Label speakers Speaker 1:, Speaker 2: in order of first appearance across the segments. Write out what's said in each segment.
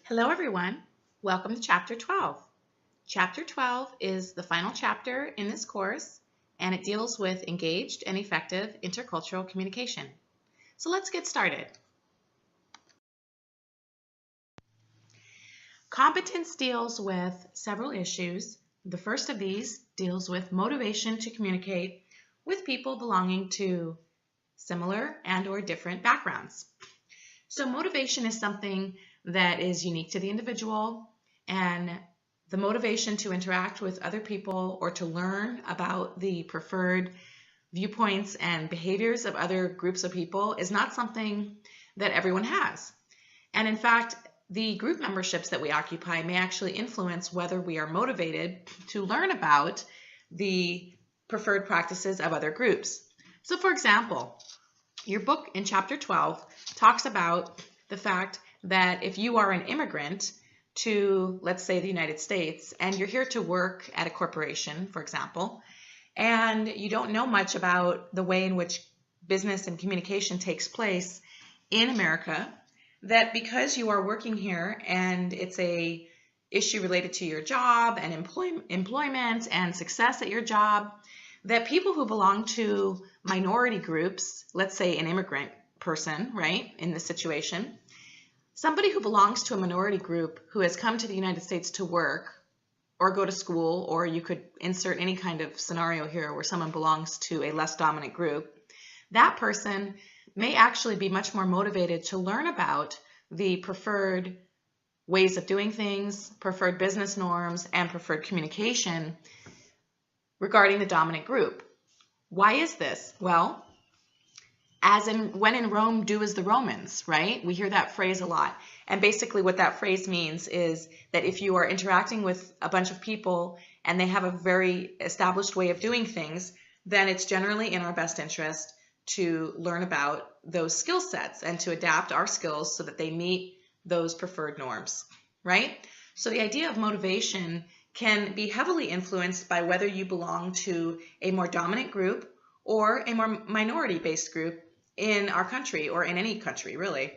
Speaker 1: Hello everyone, welcome to Chapter 12. Chapter 12 is the final chapter in this course and it deals with engaged and effective intercultural communication. So let's get started. Competence deals with several issues. The first of these deals with motivation to communicate with people belonging to similar and/or different backgrounds. So motivation is something that is unique to the individual, and the motivation to interact with other people or to learn about the preferred viewpoints and behaviors of other groups of people is not something that everyone has. And in fact, the group memberships that we occupy may actually influence whether we are motivated to learn about the preferred practices of other groups. So for example, your book in Chapter 12 talks about the fact that if you are an immigrant to, let's say, the United States, and you're here to work at a corporation, for example, and you don't know much about the way in which business and communication takes place in America, that because you are working here and it's a issue related to your job and employment and success at your job, that people who belong to minority groups, let's say an immigrant person, right, in this situation, somebody who belongs to a minority group who has come to the United States to work or go to school, or you could insert any kind of scenario here where someone belongs to a less dominant group, that person may actually be much more motivated to learn about the preferred ways of doing things, preferred business norms, and preferred communication regarding the dominant group. Why is this? Well, as in when in Rome, do as the Romans, right? We hear that phrase a lot. And basically what that phrase means is that if you are interacting with a bunch of people and they have a very established way of doing things, then it's generally in our best interest to learn about those skill sets and to adapt our skills so that they meet those preferred norms, right? So the idea of motivation can be heavily influenced by whether you belong to a more dominant group or a more minority-based group in our country or in any country, really.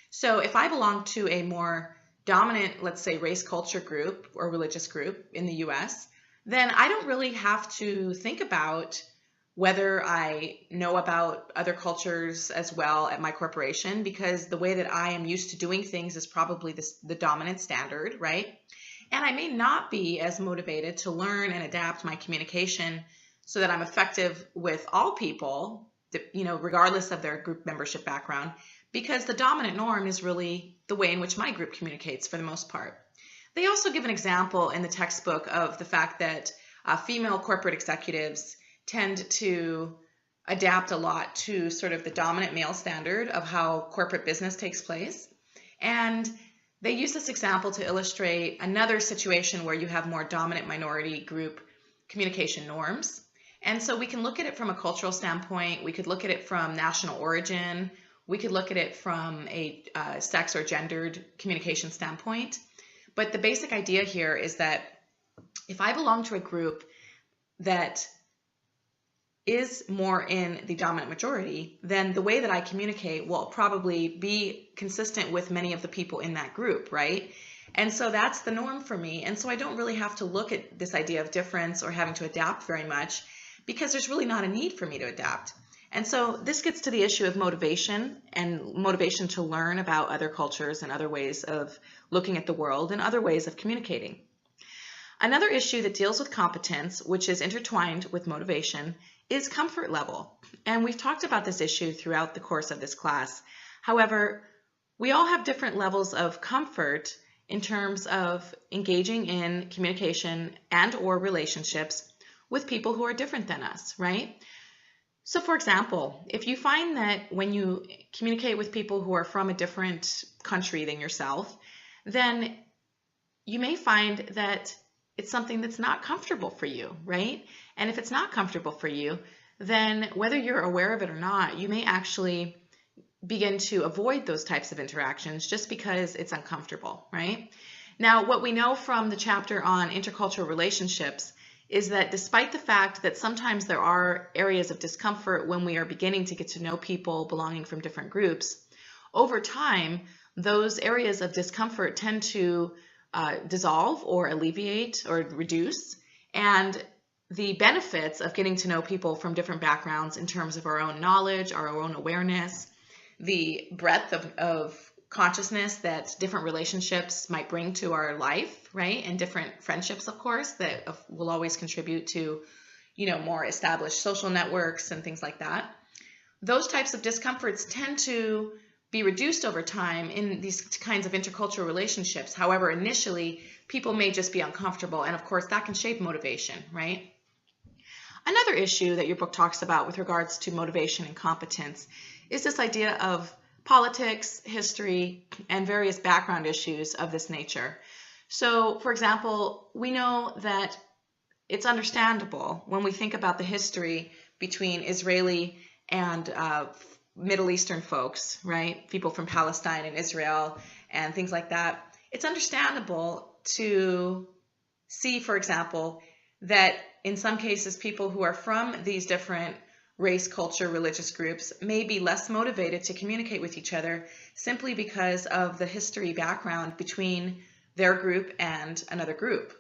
Speaker 1: So if I belong to a more dominant, let's say, race culture group or religious group in the US, then I don't really have to think about whether I know about other cultures as well at my corporation, because the way that I am used to doing things is probably the dominant standard, right? And I may not be as motivated to learn and adapt my communication so that I'm effective with all people, regardless of their group membership background, because the dominant norm is really the way in which my group communicates for the most part. They also give an example in the textbook of the fact that female corporate executives tend to adapt a lot to sort of the dominant male standard of how corporate business takes place. And they use this example to illustrate another situation where you have more dominant minority group communication norms. And so we can look at it from a cultural standpoint. We could look at it from national origin. We could look at it from a sex or gendered communication standpoint. But the basic idea here is that if I belong to a group that is more in the dominant majority, then the way that I communicate will probably be consistent with many of the people in that group, right? And so that's the norm for me. And so I don't really have to look at this idea of difference or having to adapt very much, because there's really not a need for me to adapt. And so this gets to the issue of motivation and motivation to learn about other cultures and other ways of looking at the world and other ways of communicating. Another issue that deals with competence, which is intertwined with motivation, is comfort level. And we've talked about this issue throughout the course of this class. However, we all have different levels of comfort in terms of engaging in communication and/or relationships with people who are different than us, right? So for example, if you find that when you communicate with people who are from a different country than yourself, then you may find that it's something that's not comfortable for you, right? And if it's not comfortable for you, then whether you're aware of it or not, you may actually begin to avoid those types of interactions just because it's uncomfortable, right? Now, what we know from the chapter on intercultural relationships is that despite the fact that sometimes there are areas of discomfort when we are beginning to get to know people belonging from different groups, over time, those areas of discomfort tend to dissolve or alleviate or reduce. And the benefits of getting to know people from different backgrounds in terms of our own knowledge, our own awareness, the breadth of consciousness that different relationships might bring to our life, right? And different friendships, of course, that will always contribute to, more established social networks and things like that. Those types of discomforts tend to be reduced over time in these kinds of intercultural relationships. However, initially, people may just be uncomfortable, and of course, that can shape motivation, right? Another issue that your book talks about with regards to motivation and competence is this idea of politics, history, and various background issues of this nature. So, for example, we know that it's understandable when we think about the history between Israeli and Middle Eastern folks, right? People from Palestine and Israel and things like that. It's understandable to see, for example, that in some cases people who are from these different race, culture, religious groups may be less motivated to communicate with each other simply because of the history background between their group and another group.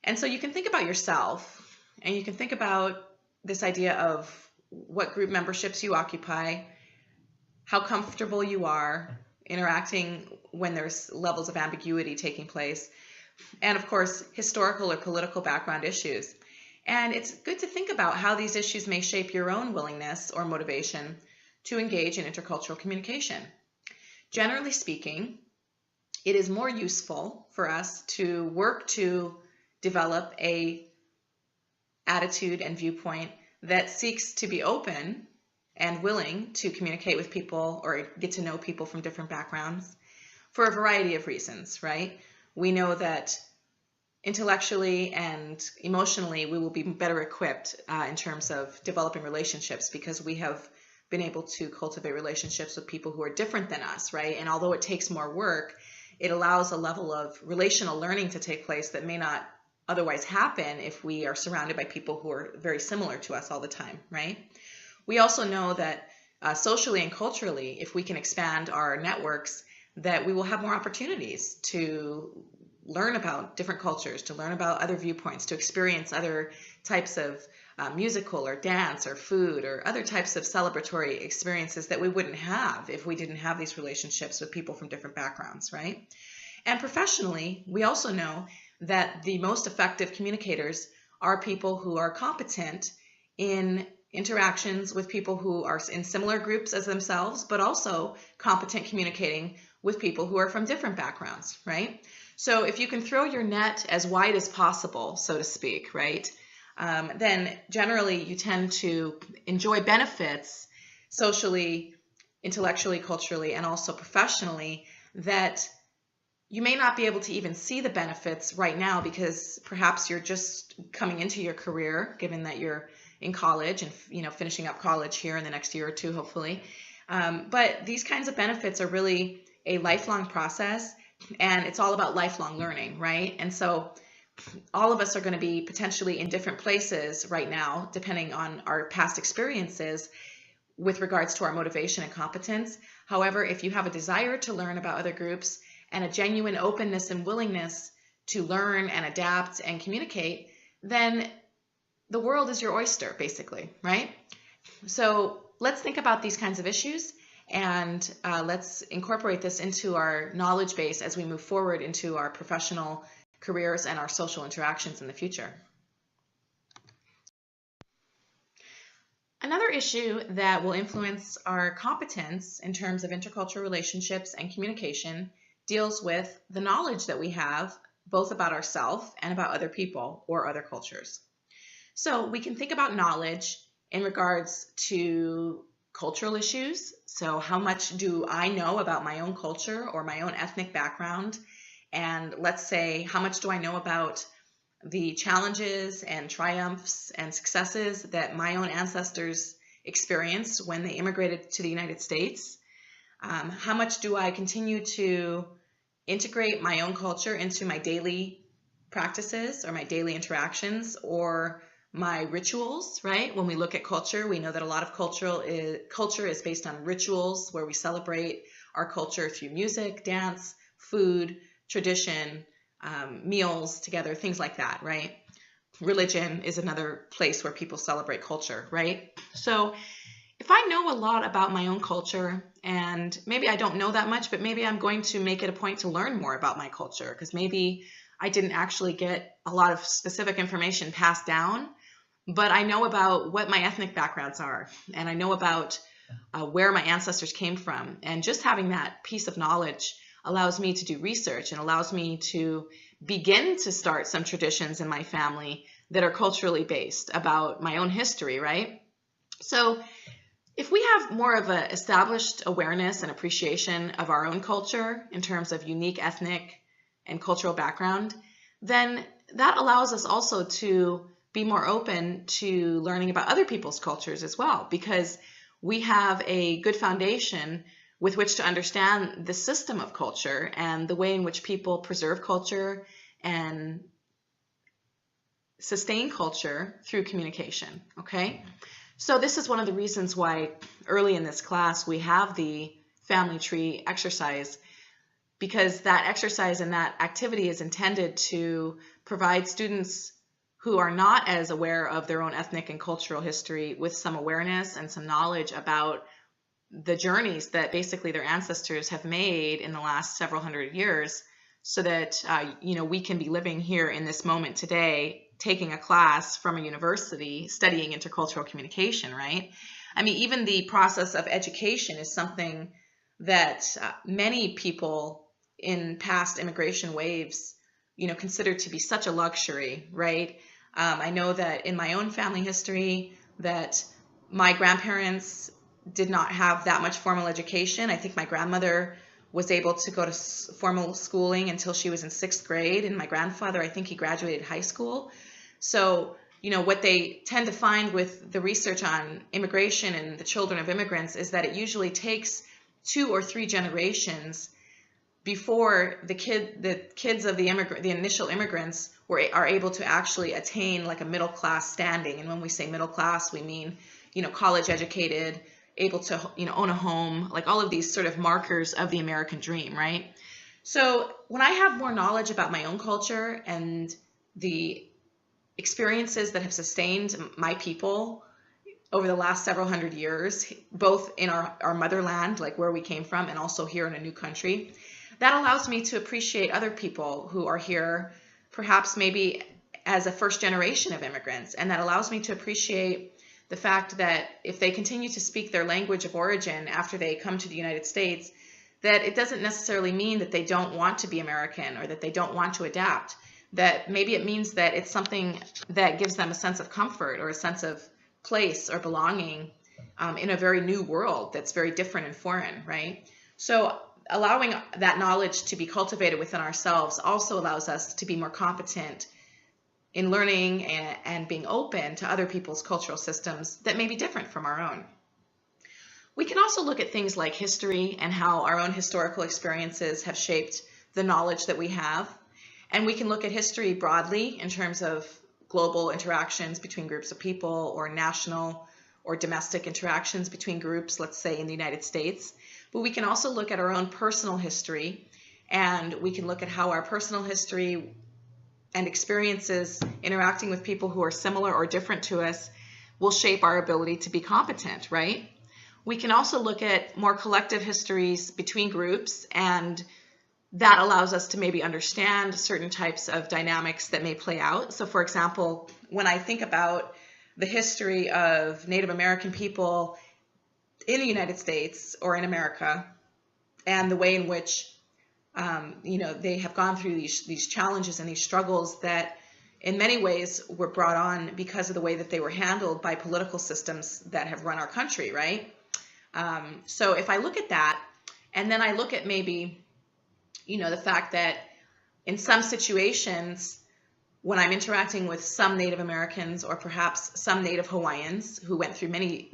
Speaker 1: And so you can think about yourself, and you can think about this idea of what group memberships you occupy, how comfortable you are interacting when there's levels of ambiguity taking place, and of course, historical or political background issues. And it's good to think about how these issues may shape your own willingness or motivation to engage in intercultural communication. Generally speaking, it is more useful for us to work to develop an attitude and viewpoint that seeks to be open and willing to communicate with people or get to know people from different backgrounds for a variety of reasons, right? We know that intellectually and emotionally, we will be better equipped in terms of developing relationships because we have been able to cultivate relationships with people who are different than us, right? And although it takes more work, it allows a level of relational learning to take place that may not otherwise happen if we are surrounded by people who are very similar to us all the time, right? We also know that socially and culturally, if we can expand our networks, that we will have more opportunities to learn about different cultures, to learn about other viewpoints, to experience other types of musical or dance or food or other types of celebratory experiences that we wouldn't have if we didn't have these relationships with people from different backgrounds, right? And professionally, we also know that the most effective communicators are people who are competent in interactions with people who are in similar groups as themselves, but also competent communicating with people who are from different backgrounds, right? So if you can throw your net as wide as possible, so to speak, right, then generally you tend to enjoy benefits socially, intellectually, culturally, and also professionally that you may not be able to even see the benefits right now because perhaps you're just coming into your career, given that you're in college and finishing up college here in the next year or two, hopefully. But these kinds of benefits are really a lifelong process, and it's all about lifelong learning, right? And so all of us are going to be potentially in different places right now, depending on our past experiences with regards to our motivation and competence. However, if you have a desire to learn about other groups and a genuine openness and willingness to learn and adapt and communicate, then the world is your oyster, basically, right? So let's think about these kinds of issues, and let's incorporate this into our knowledge base as we move forward into our professional careers and our social interactions in the future. Another issue that will influence our competence in terms of intercultural relationships and communication deals with the knowledge that we have both about ourselves and about other people or other cultures. So we can think about knowledge in regards to cultural issues. So how much do I know about my own culture or my own ethnic background? And let's say, how much do I know about the challenges and triumphs and successes that my own ancestors experienced when they immigrated to the United States? How much do I continue to integrate my own culture into my daily practices or my daily interactions or my rituals, right? When we look at culture, we know that a lot of culture is based on rituals where we celebrate our culture through music, dance, food, tradition, meals together, things like that, right? Religion is another place where people celebrate culture, right? So if I know a lot about my own culture, and maybe I don't know that much, but maybe I'm going to make it a point to learn more about my culture, because maybe I didn't actually get a lot of specific information passed down, but I know about what my ethnic backgrounds are, and I know about where my ancestors came from. And just having that piece of knowledge allows me to do research and allows me to begin to start some traditions in my family that are culturally based about my own history, right? So if we have more of an established awareness and appreciation of our own culture in terms of unique ethnic and cultural background, then that allows us also to be more open to learning about other people's cultures as well, because we have a good foundation with which to understand the system of culture and the way in which people preserve culture and sustain culture through communication, okay? So this is one of the reasons why early in this class we have the family tree exercise, because that exercise and that activity is intended to provide students who are not as aware of their own ethnic and cultural history with some awareness and some knowledge about the journeys that basically their ancestors have made in the last several hundred years, so that we can be living here in this moment today, taking a class from a university, studying intercultural communication, right? I mean, even the process of education is something that many people in past immigration waves, considered to be such a luxury, right? I know that in my own family history that my grandparents did not have that much formal education. I think my grandmother was able to go to formal schooling until she was in 6th grade, and my grandfather, I think he graduated high school. So, what they tend to find with the research on immigration and the children of immigrants is that it usually takes 2 or 3 generations before the kids of the initial immigrants are able to actually attain like a middle class standing. And when we say middle class, we mean, college educated, able to, own a home, like all of these sort of markers of the American dream, right? So when I have more knowledge about my own culture and the experiences that have sustained my people over the last several hundred years, both in our motherland, like where we came from, and also here in a new country, that allows me to appreciate other people who are here, perhaps maybe as a first generation of immigrants. And that allows me to appreciate the fact that if they continue to speak their language of origin after they come to the United States, that it doesn't necessarily mean that they don't want to be American or that they don't want to adapt. That maybe it means that it's something that gives them a sense of comfort or a sense of place or belonging in a very new world that's very different and foreign, right? So allowing that knowledge to be cultivated within ourselves also allows us to be more competent in learning and being open to other people's cultural systems that may be different from our own. We can also look at things like history and how our own historical experiences have shaped the knowledge that we have. And we can look at history broadly in terms of global interactions between groups of people, or national or domestic interactions between groups, let's say in the United States. But we can also look at our own personal history, and we can look at how our personal history and experiences interacting with people who are similar or different to us will shape our ability to be competent, right? We can also look at more collective histories between groups, and that allows us to maybe understand certain types of dynamics that may play out. So for example, when I think about the history of Native American people in the United States or in America, and the way in which they have gone through these challenges and these struggles that in many ways were brought on because of the way that they were handled by political systems that have run our country, right? So if I look at that, and then I look at maybe, the fact that in some situations, when I'm interacting with some Native Americans or perhaps some Native Hawaiians who went through many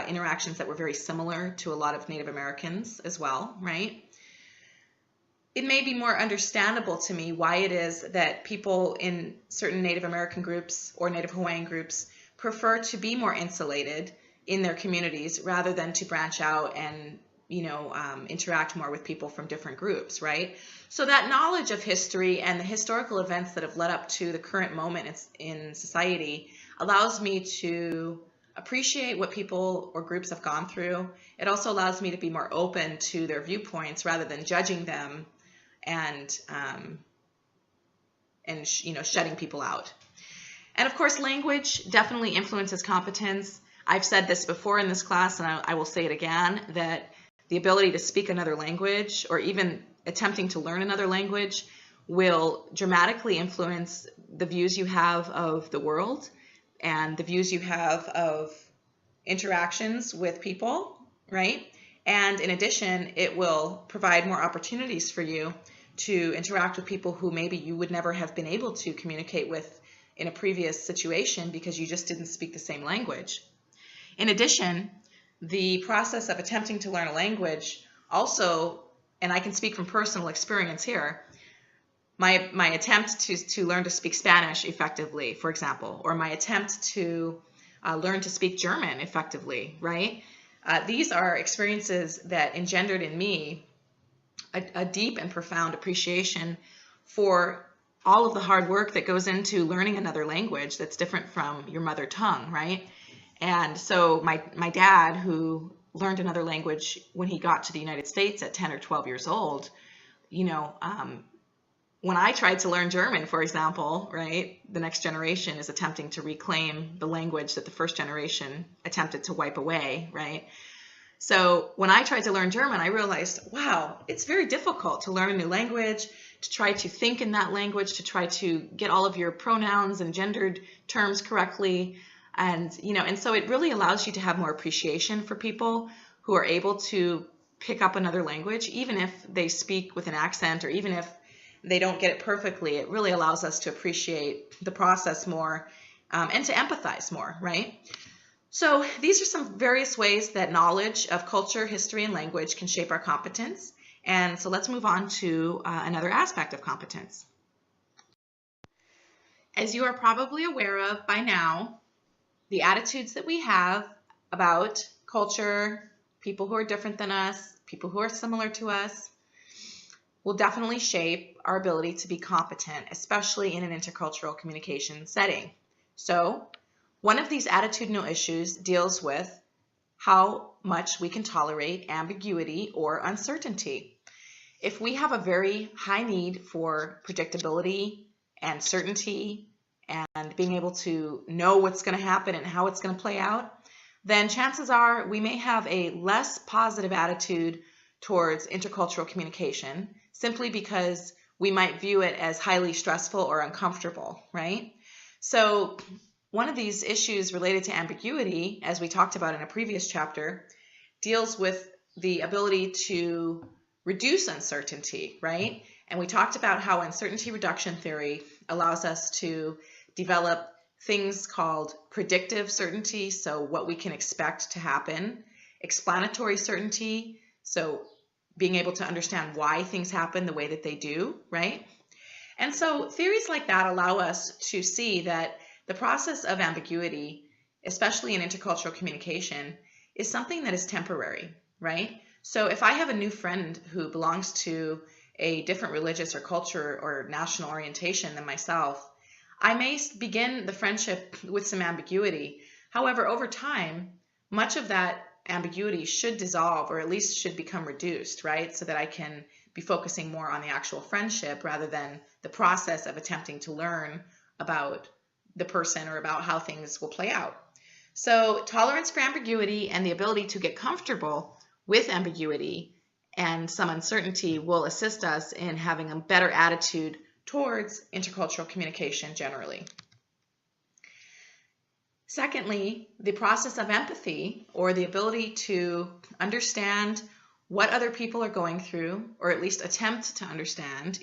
Speaker 1: interactions that were very similar to a lot of Native Americans as well, right? It may be more understandable to me why it is that people in certain Native American groups or Native Hawaiian groups prefer to be more insulated in their communities rather than to branch out and interact more with people from different groups, right? So that knowledge of history and the historical events that have led up to the current moment in society allows me to appreciate what people or groups have gone through. It also allows me to be more open to their viewpoints rather than judging them and shutting people out. And of course, language definitely influences competence. I've said this before in this class, and I will say it again, that the ability to speak another language or even attempting to learn another language will dramatically influence the views you have of the world and the views you have of interactions with people, right? And in addition, it will provide more opportunities for you to interact with people who maybe you would never have been able to communicate with in a previous situation because you just didn't speak the same language. In addition, the process of attempting to learn a language also, and I can speak from personal experience here, my attempt to learn to speak Spanish effectively, for example, or my attempt to learn to speak German effectively, right? These are experiences that engendered in me a deep and profound appreciation for all of the hard work that goes into learning another language that's different from your mother tongue, right? And so my dad, who learned another language when he got to the United States at 10 or 12 years old, when I tried to learn German, for example, right, the next generation is attempting to reclaim the language that the first generation attempted to wipe away, right? So when I tried to learn German, I realized, wow, it's very difficult to learn a new language, to try to think in that language, to try to get all of your pronouns and gendered terms correctly. And so it really allows you to have more appreciation for people who are able to pick up another language, even if they speak with an accent or even if they don't get it perfectly. It really allows us to appreciate the process more and to empathize more, right? So these are some various ways that knowledge of culture, history, and language can shape our competence. And so let's move on to another aspect of competence. As you are probably aware of by now, the attitudes that we have about culture, people who are different than us, people who are similar to us, will definitely shape our ability to be competent, especially in an intercultural communication setting. So, one of these attitudinal issues deals with how much we can tolerate ambiguity or uncertainty. If we have a very high need for predictability and certainty and being able to know what's going to happen and how it's going to play out, then chances are we may have a less positive attitude towards intercultural communication simply because we might view it as highly stressful or uncomfortable, right? So one of these issues related to ambiguity, as we talked about in a previous chapter, deals with the ability to reduce uncertainty, right? And we talked about how uncertainty reduction theory allows us to develop things called predictive certainty, so what we can expect to happen, explanatory certainty, so being able to understand why things happen the way that they do, right? And so theories like that allow us to see that the process of ambiguity, especially in intercultural communication, is something that is temporary, right? So if I have a new friend who belongs to a different religious or culture or national orientation than myself, I may begin the friendship with some ambiguity. However, over time, much of that ambiguity should dissolve or at least should become reduced, right? So that I can be focusing more on the actual friendship rather than the process of attempting to learn about the person or about how things will play out. So tolerance for ambiguity and the ability to get comfortable with ambiguity and some uncertainty will assist us in having a better attitude towards intercultural communication generally. Secondly, the process of empathy, or the ability to understand what other people are going through, or at least attempt to understand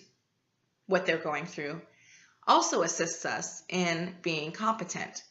Speaker 1: what they're going through, also assists us in being competent.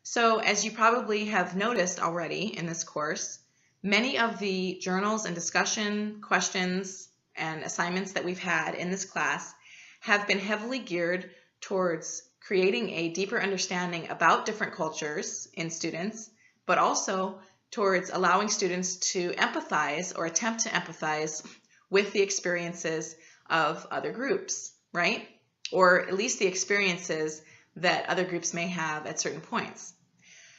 Speaker 1: So as you probably have noticed already in this course, many of the journals and discussion questions and assignments that we've had in this class have been heavily geared towards creating a deeper understanding about different cultures in students, but also towards allowing students to empathize or attempt to empathize with the experiences of other groups, right? Or at least the experiences that other groups may have at certain points.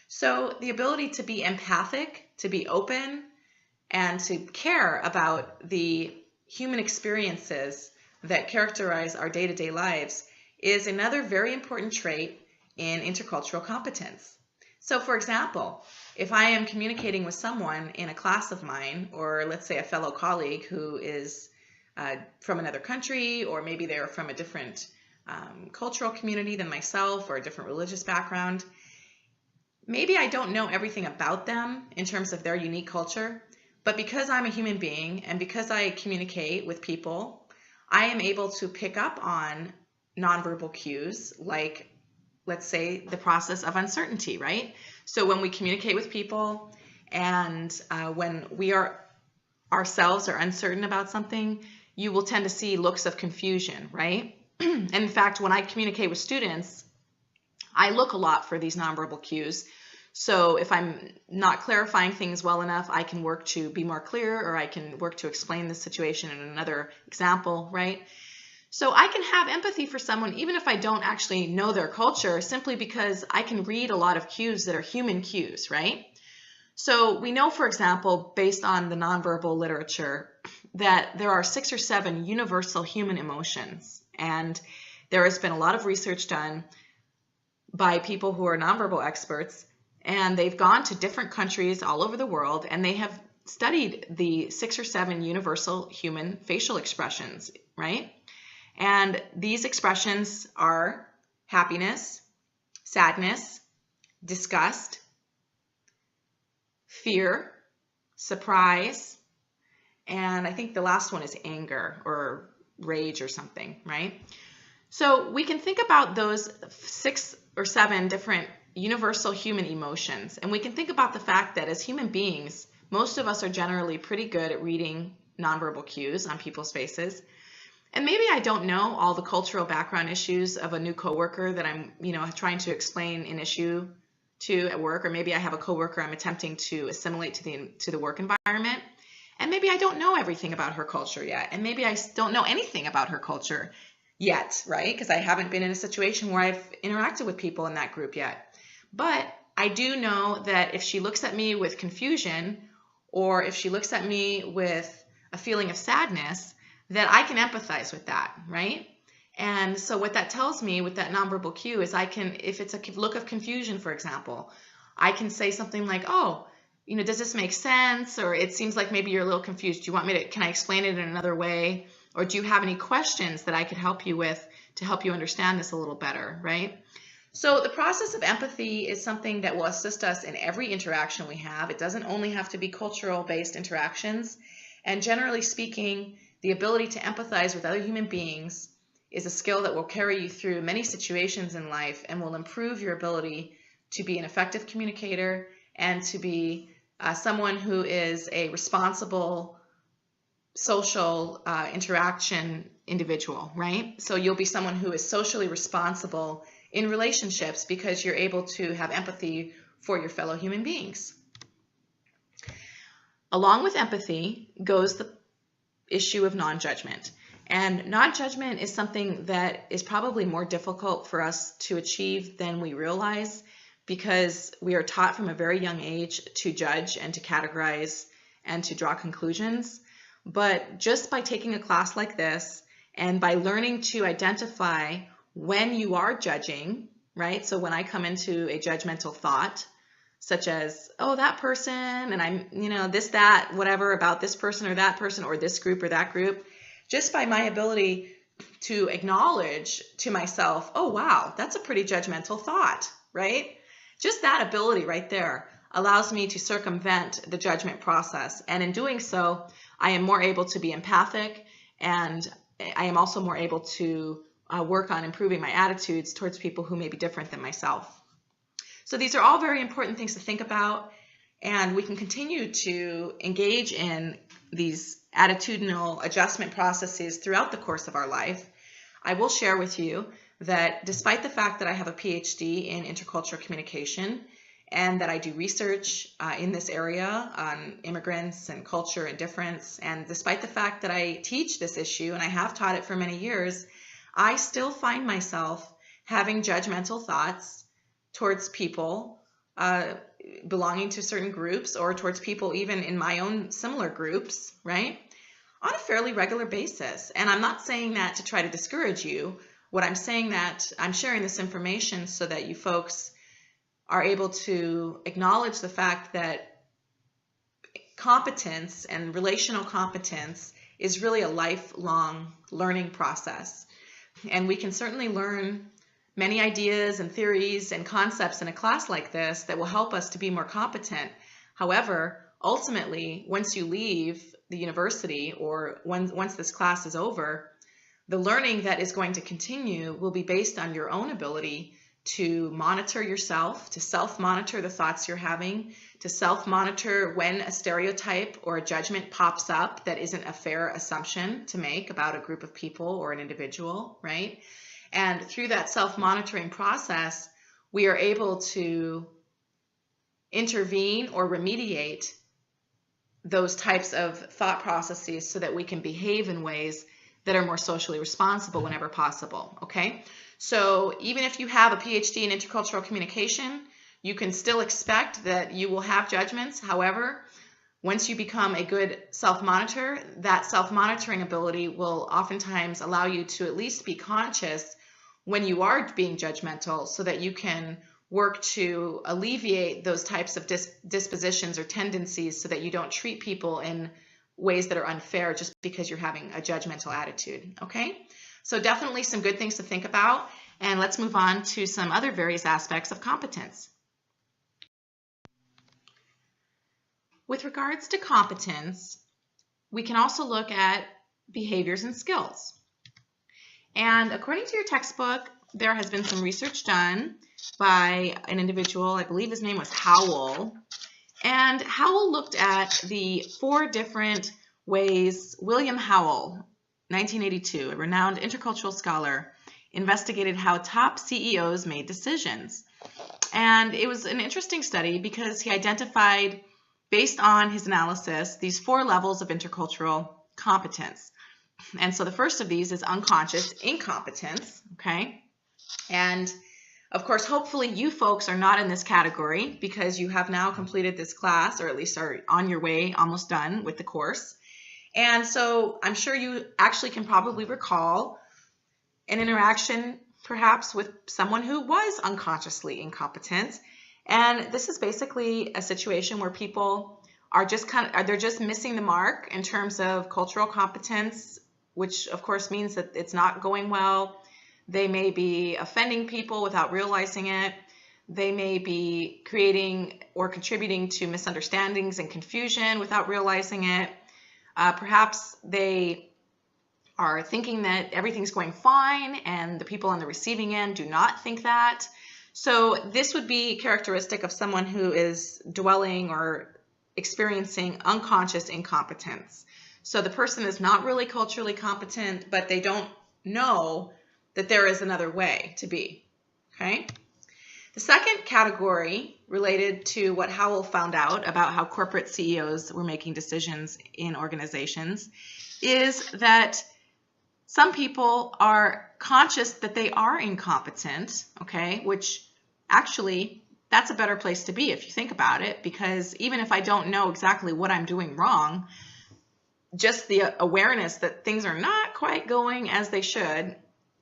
Speaker 1: So the ability to be empathic, to be open, and to care about the human experiences that characterize our day-to-day lives is another very important trait in intercultural competence. So for example, if I am communicating with someone in a class of mine, or let's say a fellow colleague who is from another country, or maybe they're from a different cultural community than myself, or a different religious background, maybe I don't know everything about them in terms of their unique culture, but because I'm a human being and because I communicate with people, I am able to pick up on nonverbal cues like, let's say, the process of uncertainty, right? So when we communicate with people and when we ourselves are uncertain about something, you will tend to see looks of confusion, right? And in fact, when I communicate with students, I look a lot for these nonverbal cues. So if I'm not clarifying things well enough, I can work to be more clear, or I can work to explain the situation in another example, right? So I can have empathy for someone even if I don't actually know their culture, simply because I can read a lot of cues that are human cues, right? So we know, for example, based on the nonverbal literature, that there are 6 or 7 universal human emotions. And there has been a lot of research done by people who are nonverbal experts, and they've gone to different countries all over the world, and they have studied the 6 or 7 universal human facial expressions, right? And these expressions are happiness, sadness, disgust, fear, surprise, and I think the last one is anger or rage or something, right? So we can think about those 6 or 7 different universal human emotions, and we can think about the fact that as human beings, most of us are generally pretty good at reading nonverbal cues on people's faces. And maybe I don't know all the cultural background issues of a new coworker that I'm, trying to explain an issue to at work, or maybe I have a coworker I'm attempting to assimilate to the work environment, and maybe I don't know everything about her culture yet, and maybe I don't know anything about her culture yet, right? Because I haven't been in a situation where I've interacted with people in that group yet. But I do know that if she looks at me with confusion, or if she looks at me with a feeling of sadness, that I can empathize with that, right? And so what that tells me with that nonverbal cue is if it's a look of confusion, for example, I can say something like, oh, does this make sense? Or it seems like maybe you're a little confused. Do you want me can I explain it in another way? Or do you have any questions that I could help you with to help you understand this a little better, right? So the process of empathy is something that will assist us in every interaction we have. It doesn't only have to be cultural-based interactions. And generally speaking, the ability to empathize with other human beings is a skill that will carry you through many situations in life and will improve your ability to be an effective communicator and to be someone who is a responsible social interaction individual, right? So you'll be someone who is socially responsible in relationships because you're able to have empathy for your fellow human beings. Along with empathy goes the issue of non-judgment. And non-judgment is something that is probably more difficult for us to achieve than we realize, because we are taught from a very young age to judge and to categorize and to draw conclusions. But just by taking a class like this and by learning to identify when you are judging, right? So when I come into a judgmental thought, such as, oh, that person, and I'm, this, that, whatever about this person or this group or that group, just by my ability to acknowledge to myself, oh, wow, that's a pretty judgmental thought, right? Just that ability right there allows me to circumvent the judgment process. And in doing so, I am more able to be empathic, and I am also more able to work on improving my attitudes towards people who may be different than myself. So these are all very important things to think about, and we can continue to engage in these attitudinal adjustment processes throughout the course of our life. I will share with you that despite the fact that I have a PhD in intercultural communication and that I do research in this area on immigrants and culture and difference. And despite the fact that I teach this issue and I have taught it for many years, I still find myself having judgmental thoughts towards people belonging to certain groups, or towards people even in my own similar groups, right? On a fairly regular basis. And I'm not saying that to try to discourage you. What I'm saying that I'm sharing this information so that you folks are able to acknowledge the fact that competence and relational competence is really a lifelong learning process. And we can certainly learn many ideas and theories and concepts in a class like this that will help us to be more competent. However, ultimately, once you leave the university, or once this class is over, the learning that is going to continue will be based on your own ability to monitor yourself, to self-monitor the thoughts you're having, to self-monitor when a stereotype or a judgment pops up that isn't a fair assumption to make about a group of people or an individual, right? And through that self-monitoring process, we are able to intervene or remediate those types of thought processes so that we can behave in ways that are more socially responsible whenever possible, okay? So even if you have a PhD in intercultural communication, you can still expect that you will have judgments. However, once you become a good self-monitor, that self-monitoring ability will oftentimes allow you to at least be conscious when you are being judgmental, so that you can work to alleviate those types of dispositions or tendencies, so that you don't treat people in ways that are unfair just because you're having a judgmental attitude, okay? So definitely some good things to think about, and let's move on to some other various aspects of competence. With regards to competence, we can also look at behaviors and skills. And according to your textbook, there has been some research done by an individual, I believe his name was Howell. And Howell looked at the 4 different ways William Howell, 1982, a renowned intercultural scholar, investigated how top CEOs made decisions. And it was an interesting study because he identified, based on his analysis, these 4 levels of intercultural competence. And so the first of these is unconscious incompetence, okay? And of course, hopefully you folks are not in this category because you have now completed this class, or at least are on your way, almost done with the course. And so I'm sure you actually can probably recall an interaction perhaps with someone who was unconsciously incompetent. And this is basically a situation where people are just they're just missing the mark in terms of cultural competence, which of course means that it's not going well. They may be offending people without realizing it. They may be creating or contributing to misunderstandings and confusion without realizing it. Perhaps they are thinking that everything's going fine and the people on the receiving end do not think that. So this would be characteristic of someone who is dwelling or experiencing unconscious incompetence. So the person is not really culturally competent, but they don't know that there is another way to be, okay? The second category related to what Howell found out about how corporate CEOs were making decisions in organizations is that some people are conscious that they are incompetent, okay, which actually that's a better place to be if you think about it, because even if I don't know exactly what I'm doing wrong, just the awareness that things are not quite going as they should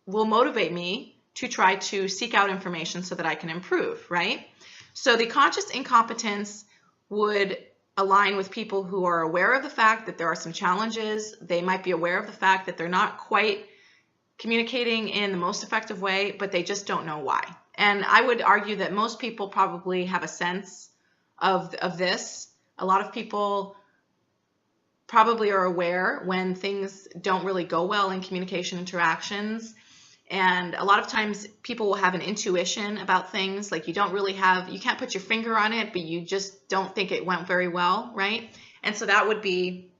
Speaker 1: will motivate me to try to seek out information so that I can improve, right? So the conscious incompetence would align with people who are aware of the fact that there are some challenges. They might be aware of the fact that they're not quite communicating in the most effective way, but they just don't know why. And I would argue that most people probably have a sense of this. A lot of people probably are aware when things don't really go well in communication interactions. And a lot of times people will have an intuition about things, like you can't put your finger on it, but you just don't think it went very well, right? And so that would be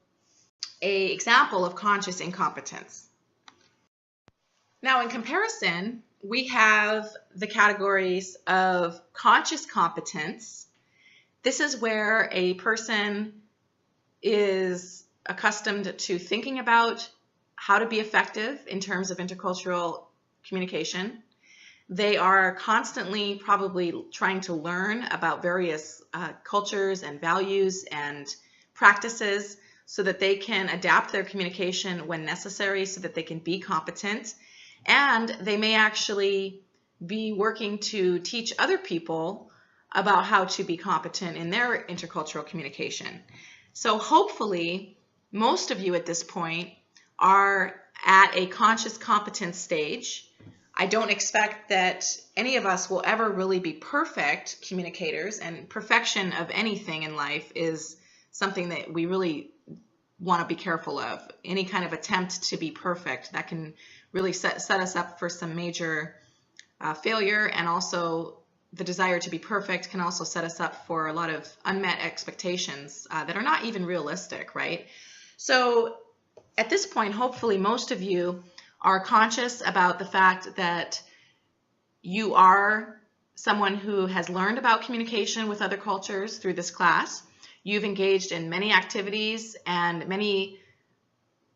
Speaker 1: an example of conscious incompetence. Now, in comparison, we have the categories of conscious competence. This is where a person is accustomed to thinking about how to be effective in terms of intercultural communication. They are constantly probably trying to learn about various cultures and values and practices so that they can adapt their communication when necessary so that they can be competent. And they may actually be working to teach other people about how to be competent in their intercultural communication. So hopefully, most of you at this point are at a conscious competence stage. I don't expect that any of us will ever really be perfect communicators, and perfection of anything in life is something that we really want to be careful of. Any kind of attempt to be perfect, that can really set us up for some major failure, and also the desire to be perfect can also set us up for a lot of unmet expectations that are not even realistic, right? So at this point, hopefully most of you are conscious about the fact that you are someone who has learned about communication with other cultures through this class. You've engaged in many activities and many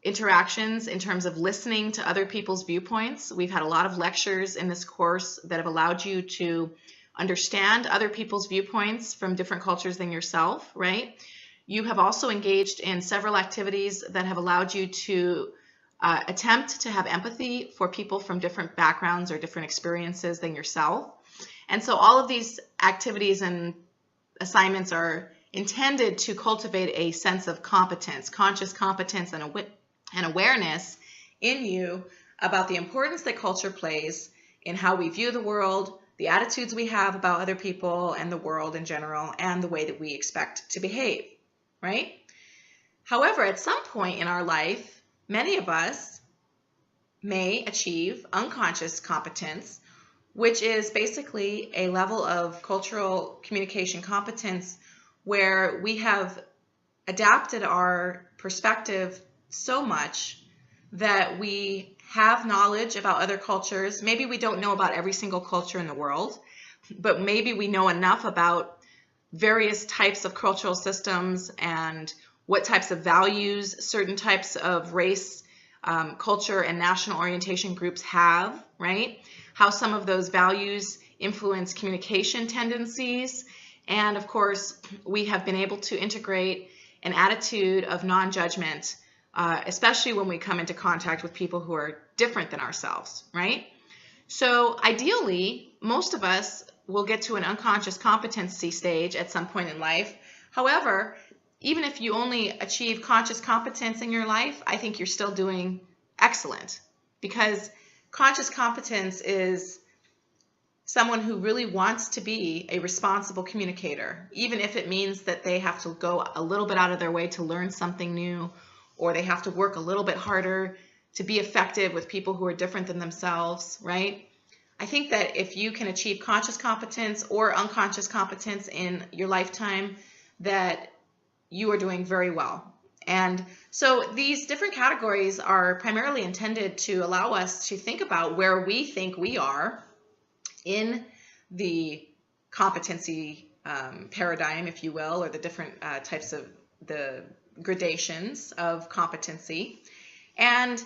Speaker 1: interactions in terms of listening to other people's viewpoints. We've had a lot of lectures in this course that have allowed you to understand other people's viewpoints from different cultures than yourself, right? You have also engaged in several activities that have allowed you to attempt to have empathy for people from different backgrounds or different experiences than yourself. And so all of these activities and assignments are intended to cultivate a sense of competence, conscious competence and awareness in you about the importance that culture plays in how we view the world, the attitudes we have about other people and the world in general, and the way that we expect to behave, right? However, at some point in our life, many of us may achieve unconscious competence, which is basically a level of cultural communication competence where we have adapted our perspective so much that we have knowledge about other cultures. Maybe we don't know about every single culture in the world, but maybe we know enough about various types of cultural systems and what types of values certain types of race, culture, and national orientation groups have, right? How some of those values influence communication tendencies. And of course, we have been able to integrate an attitude of non-judgment, especially when we come into contact with people who are different than ourselves, right? So ideally, most of us will get to an unconscious competency stage at some point in life. However, even if you only achieve conscious competence in your life, I think you're still doing excellent, because conscious competence is someone who really wants to be a responsible communicator, even if it means that they have to go a little bit out of their way to learn something new, or they have to work a little bit harder to be effective with people who are different than themselves, right? I think that if you can achieve conscious competence or unconscious competence in your lifetime, that you are doing very well. And so these different categories are primarily intended to allow us to think about where we think we are in the competency paradigm, if you will, or the different types of the gradations of competency. And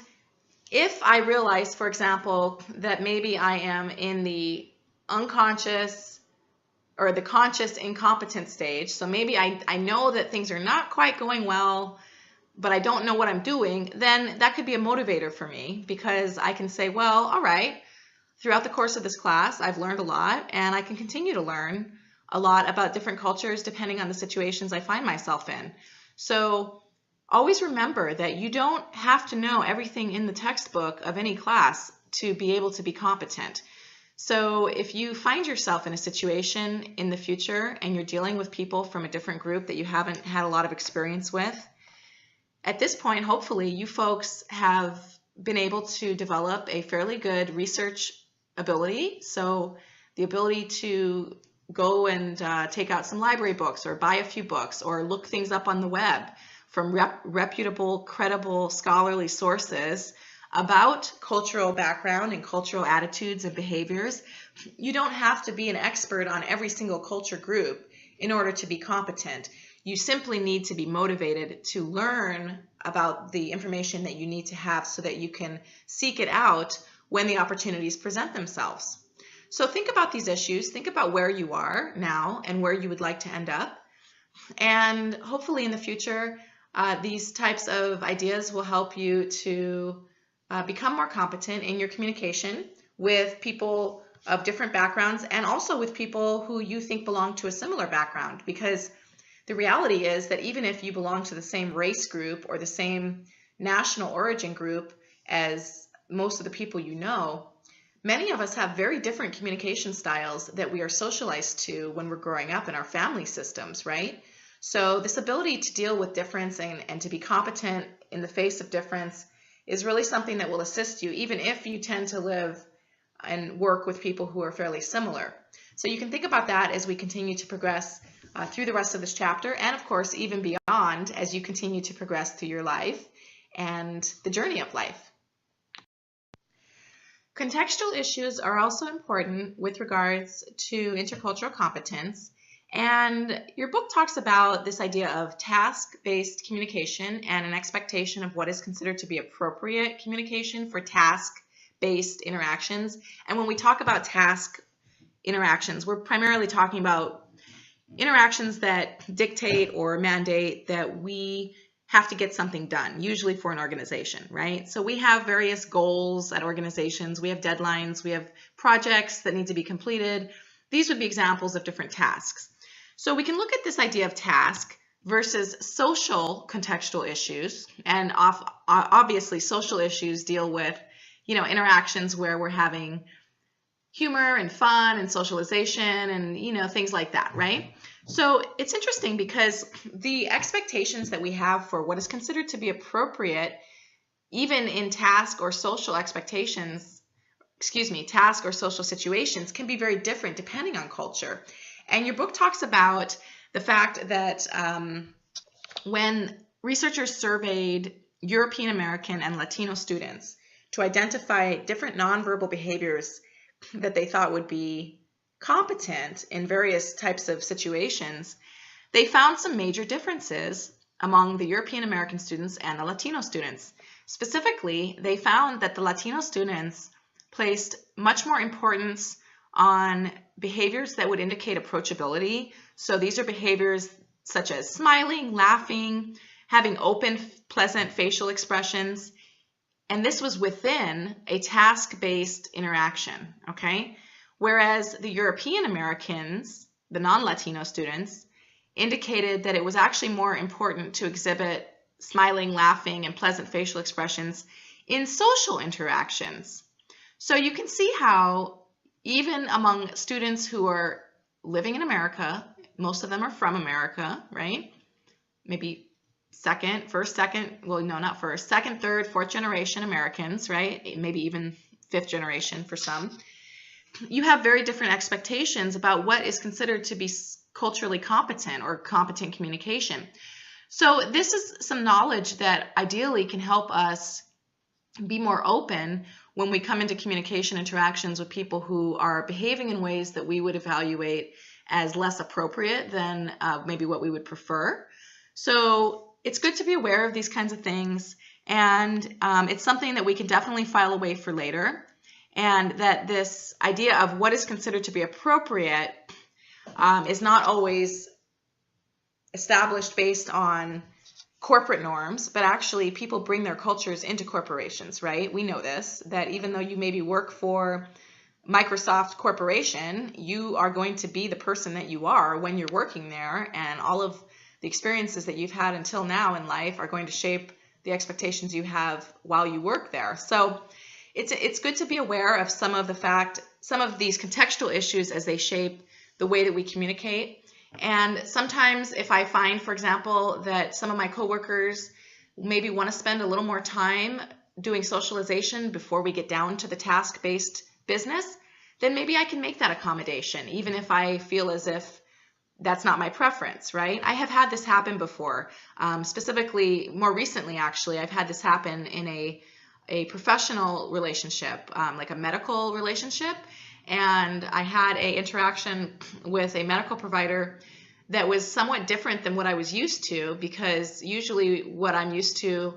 Speaker 1: if I realize, for example, that maybe I am in the unconscious or the conscious incompetent stage, so maybe I know that things are not quite going well, but I don't know what I'm doing, then that could be a motivator for me, because I can say, well, all right, throughout the course of this class, I've learned a lot, and I can continue to learn a lot about different cultures depending on the situations I find myself in. So always remember that you don't have to know everything in the textbook of any class to be able to be competent. So if you find yourself in a situation in the future and you're dealing with people from a different group that you haven't had a lot of experience with, at this point, hopefully, you folks have been able to develop a fairly good research ability. So the ability to go and take out some library books or buy a few books or look things up on the web from reputable, credible, scholarly sources about cultural background and cultural attitudes and behaviors. You don't have to be an expert on every single culture group in order to be competent. You simply need to be motivated to learn about the information that you need to have so that you can seek it out when the opportunities present themselves. So think about these issues, think about where you are now and where you would like to end up. And hopefully in the future, these types of ideas will help you to become more competent in your communication with people of different backgrounds and also with people who you think belong to a similar background. Because the reality is that even if you belong to the same race group or the same national origin group as most of the people you know, many of us have very different communication styles that we are socialized to when we're growing up in our family systems, right? So this ability to deal with difference and to be competent in the face of difference is really something that will assist you, even if you tend to live and work with people who are fairly similar. So you can think about that as we continue to progress through the rest of this chapter, and of course even beyond as you continue to progress through your life and the journey of life. Contextual issues are also important with regards to intercultural competence, and your book talks about this idea of task-based communication and an expectation of what is considered to be appropriate communication for task-based interactions. And when we talk about task interactions, we're primarily talking about interactions that dictate or mandate that we have to get something done, usually for an organization, right? So we have various goals at organizations, we have deadlines, we have projects that need to be completed. These would be examples of different tasks. So we can look at this idea of task versus social contextual issues, and obviously social issues deal with, interactions where we're having humor and fun and socialization and, things like that, right? So it's interesting because the expectations that we have for what is considered to be appropriate, even in task or social situations, can be very different depending on culture. And your book talks about the fact that when researchers surveyed European American and Latino students to identify different nonverbal behaviors that they thought would be competent in various types of situations, they found some major differences among the European American students and the Latino students. Specifically, they found that the Latino students placed much more importance on behaviors that would indicate approachability. So these are behaviors such as smiling, laughing, having open, pleasant facial expressions, and this was within a task-based interaction, okay? Whereas the European Americans, the non-Latino students, indicated that it was actually more important to exhibit smiling, laughing, and pleasant facial expressions in social interactions. So you can see how even among students who are living in America, most of them are from America, right? Maybe second, third, fourth generation Americans, right? Maybe even fifth generation for some. You have very different expectations about what is considered to be culturally competent or competent communication. So this is some knowledge that ideally can help us be more open when we come into communication interactions with people who are behaving in ways that we would evaluate as less appropriate than maybe what we would prefer. So it's good to be aware of these kinds of things, and it's something that we can definitely file away for later. And that this idea of what is considered to be appropriate is not always established based on corporate norms, but actually people bring their cultures into corporations, right? We know this, that even though you maybe work for Microsoft Corporation, you are going to be the person that you are when you're working there, and all of the experiences that you've had until now in life are going to shape the expectations you have while you work there. So it's good to be aware of some of these contextual issues as they shape the way that we communicate. And sometimes if I find, for example, that some of my coworkers maybe want to spend a little more time doing socialization before we get down to the task-based business, then maybe I can make that accommodation, even if I feel as if that's not my preference, right? I have had this happen before. Specifically, more recently, actually, I've had this happen in a a professional relationship, like a medical relationship, and I had an interaction with a medical provider that was somewhat different than what I was used to, because usually what I'm used to,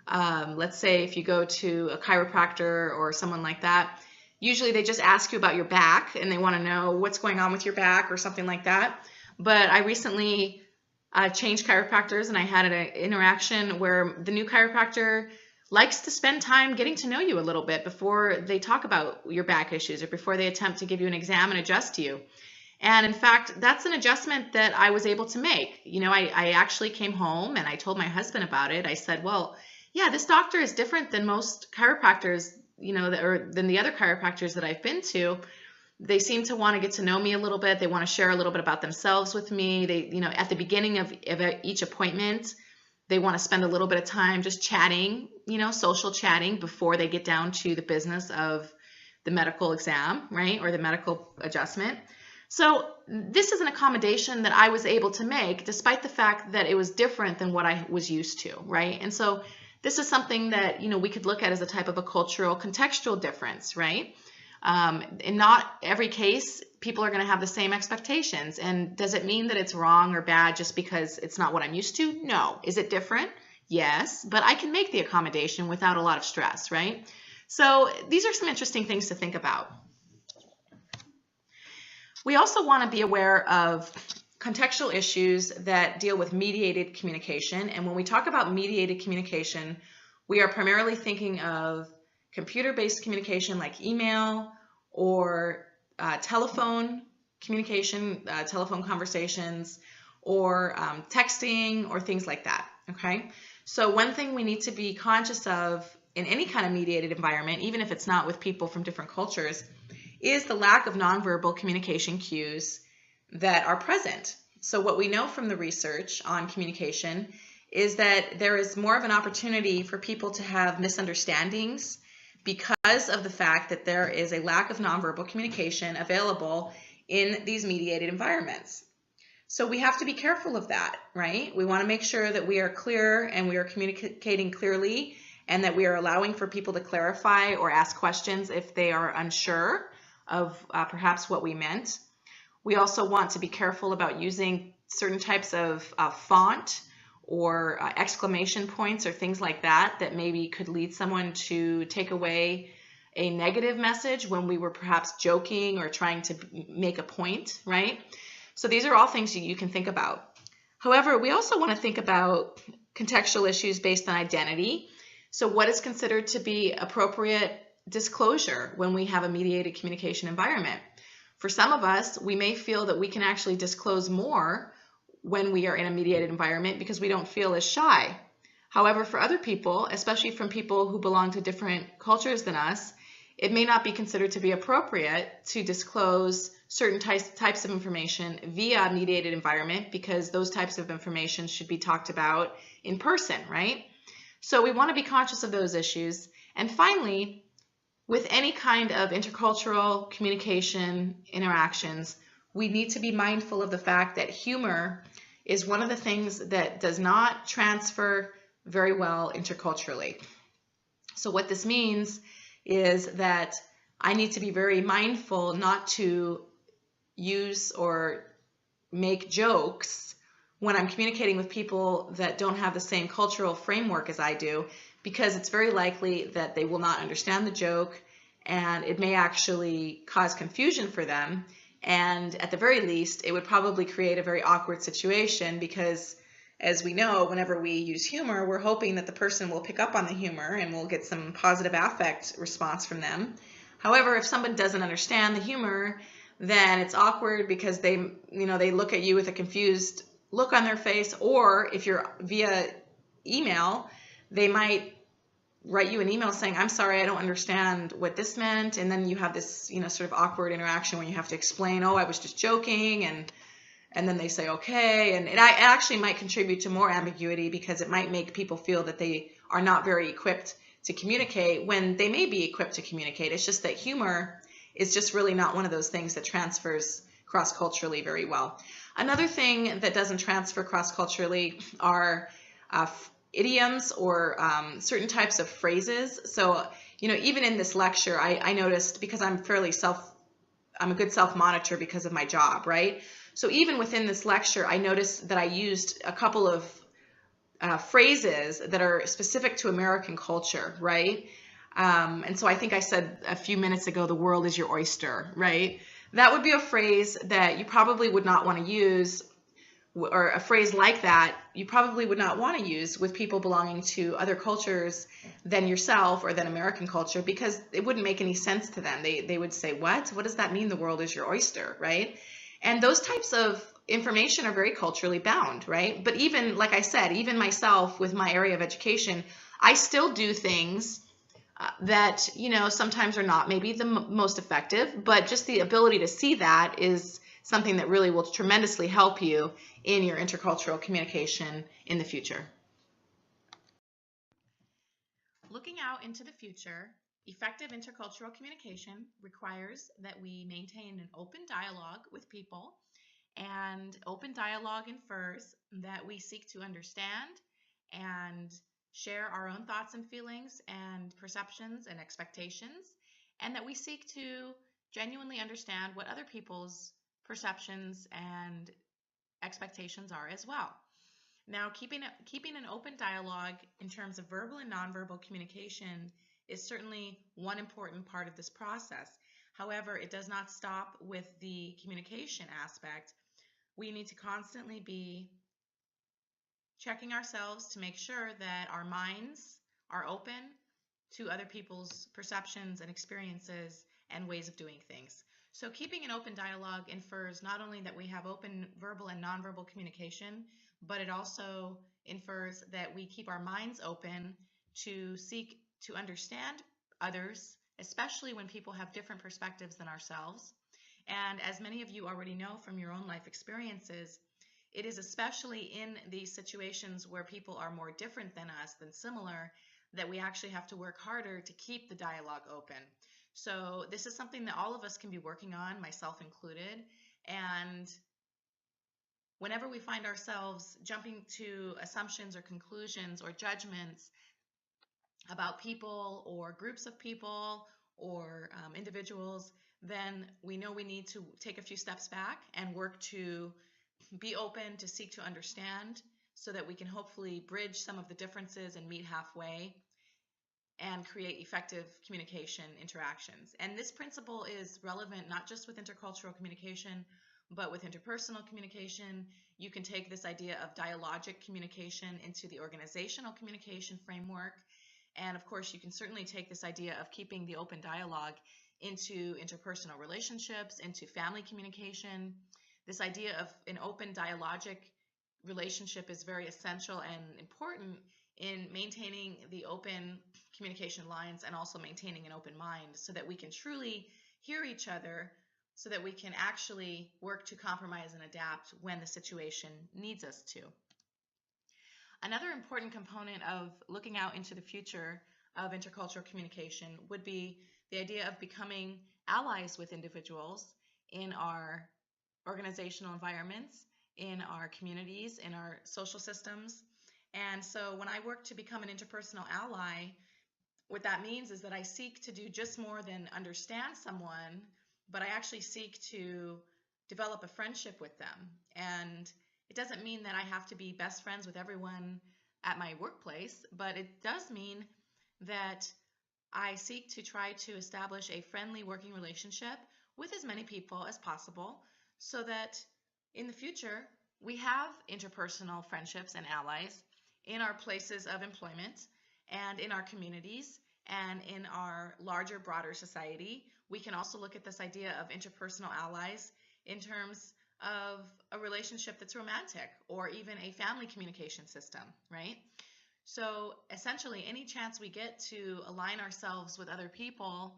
Speaker 1: let's say if you go to a chiropractor or someone like that, usually they just ask you about your back and they want to know what's going on with your back or something like that. But I recently changed chiropractors, and I had an interaction where the new chiropractor likes to spend time getting to know you a little bit before they talk about your back issues or before they attempt to give you an exam and adjust you. And in fact, that's an adjustment that I was able to make. I actually came home and I told my husband about it. I said, well, yeah, this doctor is different than most chiropractors, or than the other chiropractors that I've been to. They seem to want to get to know me a little bit. They want to share a little bit about themselves with me. They, at the beginning of each appointment, they want to spend a little bit of time just chatting, social chatting before they get down to the business of the medical exam, right? Or the medical adjustment. So this is an accommodation that I was able to make despite the fact that it was different than what I was used to, right? And so this is something that, we could look at as a type of a cultural, contextual difference, right? In not every case, people are going to have the same expectations. And does it mean that it's wrong or bad just because it's not what I'm used to? No. Is it different? Yes, but I can make the accommodation without a lot of stress, right? So these are some interesting things to think about. We also want to be aware of contextual issues that deal with mediated communication. And when we talk about mediated communication, we are primarily thinking of computer-based communication like email or telephone communication, telephone conversations, or texting or things like that, okay? So one thing we need to be conscious of in any kind of mediated environment, even if it's not with people from different cultures, is the lack of nonverbal communication cues that are present. So what we know from the research on communication is that there is more of an opportunity for people to have misunderstandings because of the fact that there is a lack of nonverbal communication available in these mediated environments. So we have to be careful of that, right? We want to make sure that we are clear and we are communicating clearly, and that we are allowing for people to clarify or ask questions if they are unsure of perhaps what we meant. We also want to be careful about using certain types of font or exclamation points or things like that that maybe could lead someone to take away a negative message when we were perhaps joking or trying to make a point, right? So these are all things you can think about. However, we also want to think about contextual issues based on identity. So what is considered to be appropriate disclosure when we have a mediated communication environment? For some of us, we may feel that we can actually disclose more when we are in a mediated environment because we don't feel as shy. However, for other people, especially from people who belong to different cultures than us, it may not be considered to be appropriate to disclose certain types of information via a mediated environment because those types of information should be talked about in person, right? So we want to be conscious of those issues. And finally, with any kind of intercultural communication interactions, we need to be mindful of the fact that humor is one of the things that does not transfer very well interculturally. So what this means is that I need to be very mindful not to use or make jokes when I'm communicating with people that don't have the same cultural framework as I do, because it's very likely that they will not understand the joke and it may actually cause confusion for them. And at the very least, it would probably create a very awkward situation because, as we know, whenever we use humor, we're hoping that the person will pick up on the humor and we'll get some positive affect response from them. However, if someone doesn't understand the humor, then it's awkward because they look at you with a confused look on their face, or if you're via email, they might write you an email saying, I'm sorry, I don't understand what this meant. And then you have this, sort of awkward interaction where you have to explain, oh, I was just joking. And then they say, okay. And it actually might contribute to more ambiguity because it might make people feel that they are not very equipped to communicate when they may be equipped to communicate. It's just that humor is just really not one of those things that transfers cross-culturally very well. Another thing that doesn't transfer cross-culturally are idioms or certain types of phrases. So, even in this lecture, I noticed, because I'm a good self-monitor because of my job, right? So even within this lecture, I noticed that I used a couple of phrases that are specific to American culture, right? And so I think I said a few minutes ago, the world is your oyster, right? That would be a phrase that you probably would not want to use, or a phrase like that you probably would not want to use with people belonging to other cultures than yourself or than American culture, because it wouldn't make any sense to them. They would say, what does that mean, the world is your oyster, right? And those types of information are very culturally bound, right? But even, like I said, even myself with my area of education, I still do things that, sometimes are not maybe the most effective, but just the ability to see that is something that really will tremendously help you in your intercultural communication in the future. Looking out into the future, effective intercultural communication requires that we maintain an open dialogue with people, and open dialogue infers that we seek to understand and share our own thoughts and feelings and perceptions and expectations, and that we seek to genuinely understand what other people's perceptions and expectations are as well. Now, keeping an open dialogue in terms of verbal and nonverbal communication is certainly one important part of this process. However, it does not stop with the communication aspect. We need to constantly be checking ourselves to make sure that our minds are open to other people's perceptions and experiences and ways of doing things. So keeping an open dialogue infers not only that we have open verbal and nonverbal communication, but it also infers that we keep our minds open to seek to understand others, especially when people have different perspectives than ourselves. And as many of you already know from your own life experiences, it is especially in these situations where people are more different than us than similar that we actually have to work harder to keep the dialogue open. So this is something that all of us can be working on, myself included. And whenever we find ourselves jumping to assumptions or conclusions or judgments about people or groups of people or individuals, then we know we need to take a few steps back and work to be open, to seek to understand, so that we can hopefully bridge some of the differences and meet halfway and create effective communication interactions. And this principle is relevant not just with intercultural communication, but with interpersonal communication. You can take this idea of dialogic communication into the organizational communication framework. And of course, you can certainly take this idea of keeping the open dialogue into interpersonal relationships, into family communication. This idea of an open dialogic relationship is very essential and important in maintaining the open communication lines and also maintaining an open mind so that we can truly hear each other, so that we can actually work to compromise and adapt when the situation needs us to. Another important component of looking out into the future of intercultural communication would be the idea of becoming allies with individuals in our organizational environments, in our communities, in our social systems. And so when I work to become an interpersonal ally, what that means is that I seek to do just more than understand someone, but I actually seek to develop a friendship with them. And it doesn't mean that I have to be best friends with everyone at my workplace, but it does mean that I seek to try to establish a friendly working relationship with as many people as possible, so that in the future we have interpersonal friendships and allies in our places of employment and in our communities and in our larger, broader society. We can also look at this idea of interpersonal allies in terms of a relationship that's romantic or even a family communication system, right? So essentially, any chance we get to align ourselves with other people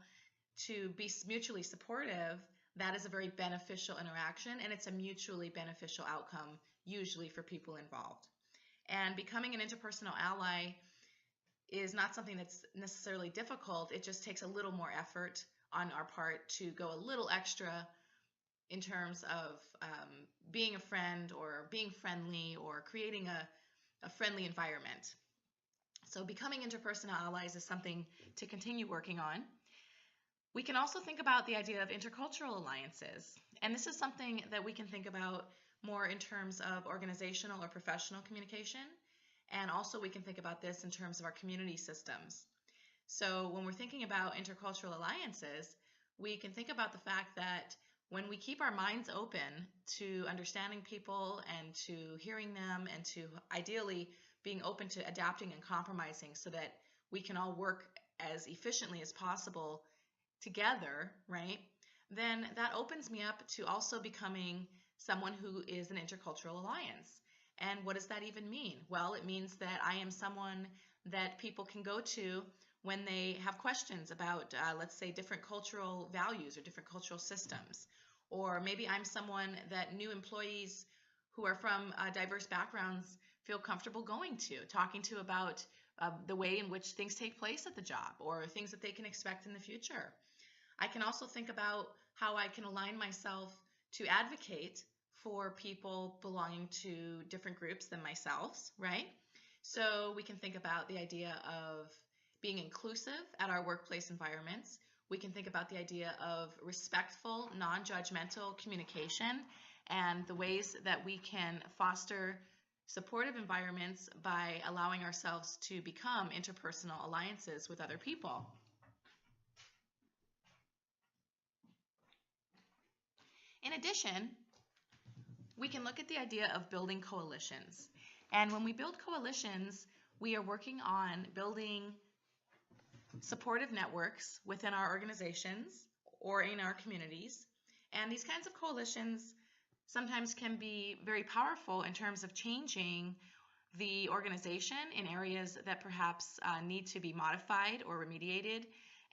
Speaker 1: to be mutually supportive, that is a very beneficial interaction, and it's a mutually beneficial outcome, usually for people involved. And becoming an interpersonal ally is not something that's necessarily difficult. It just takes a little more effort on our part to go a little extra in terms of being a friend or being friendly or creating a friendly environment. So becoming interpersonal allies is something to continue working on. We can also think about the idea of intercultural alliances. And this is something that we can think about more in terms of organizational or professional communication. And also we can think about this in terms of our community systems. So when we're thinking about intercultural alliances, we can think about the fact that when we keep our minds open to understanding people and to hearing them and to ideally being open to adapting and compromising so that we can all work as efficiently as possible together, right? Then that opens me up to also becoming someone who is an intercultural alliance. And what does that even mean? Well, it means that I am someone that people can go to when they have questions about, let's say, different cultural values or different cultural systems. Or maybe I'm someone that new employees who are from diverse backgrounds feel comfortable going to, talking to about the way in which things take place at the job or things that they can expect in the future. I can also think about how I can align myself to advocate for people belonging to different groups than myself, right? So we can think about the idea of being inclusive at our workplace environments. We can think about the idea of respectful, non-judgmental communication and the ways that we can foster supportive environments by allowing ourselves to become interpersonal alliances with other people. In addition, we can look at the idea of building coalitions. And when we build coalitions, we are working on building supportive networks within our organizations or in our communities. And these kinds of coalitions sometimes can be very powerful in terms of changing the organization in areas that perhaps need to be modified or remediated.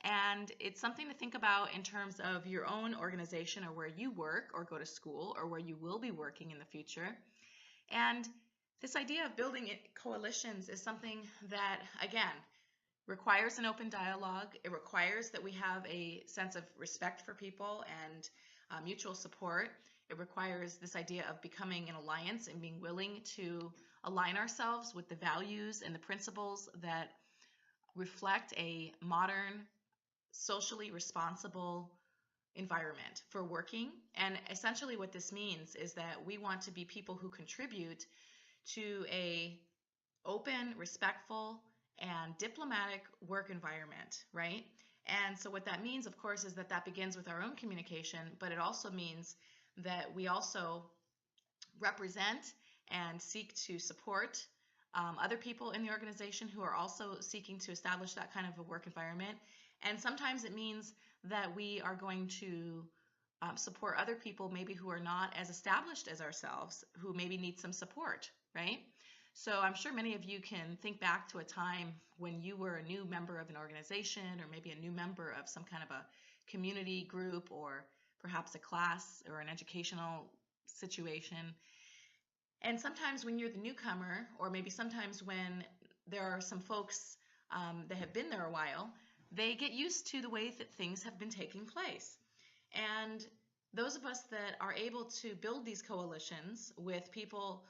Speaker 1: And it's something to think about in terms of your own organization or where you work or go to school or where you will be working in the future. And this idea of building coalitions is something that, again, requires an open dialogue. It requires that we have a sense of respect for people and mutual support. It requires this idea of becoming an alliance and being willing to align ourselves with the values and the principles that reflect a modern, socially responsible environment for working. And essentially what this means is that we want to be people who contribute to a open, respectful, and diplomatic work environment, right? And so what that means, of course, is that begins with our own communication, but it also means that we also represent and seek to support other people in the organization who are also seeking to establish that kind of a work environment. And sometimes it means that we are going to support other people maybe who are not as established as ourselves, who maybe need some support, right? So I'm sure many of you can think back to a time when you were a new member of an organization or maybe a new member of some kind of a community group or perhaps a class or an educational situation. And sometimes when you're the newcomer, or maybe sometimes when there are some folks that have been there a while, they get used to the way that things have been taking place. And those of us that are able to build these coalitions with people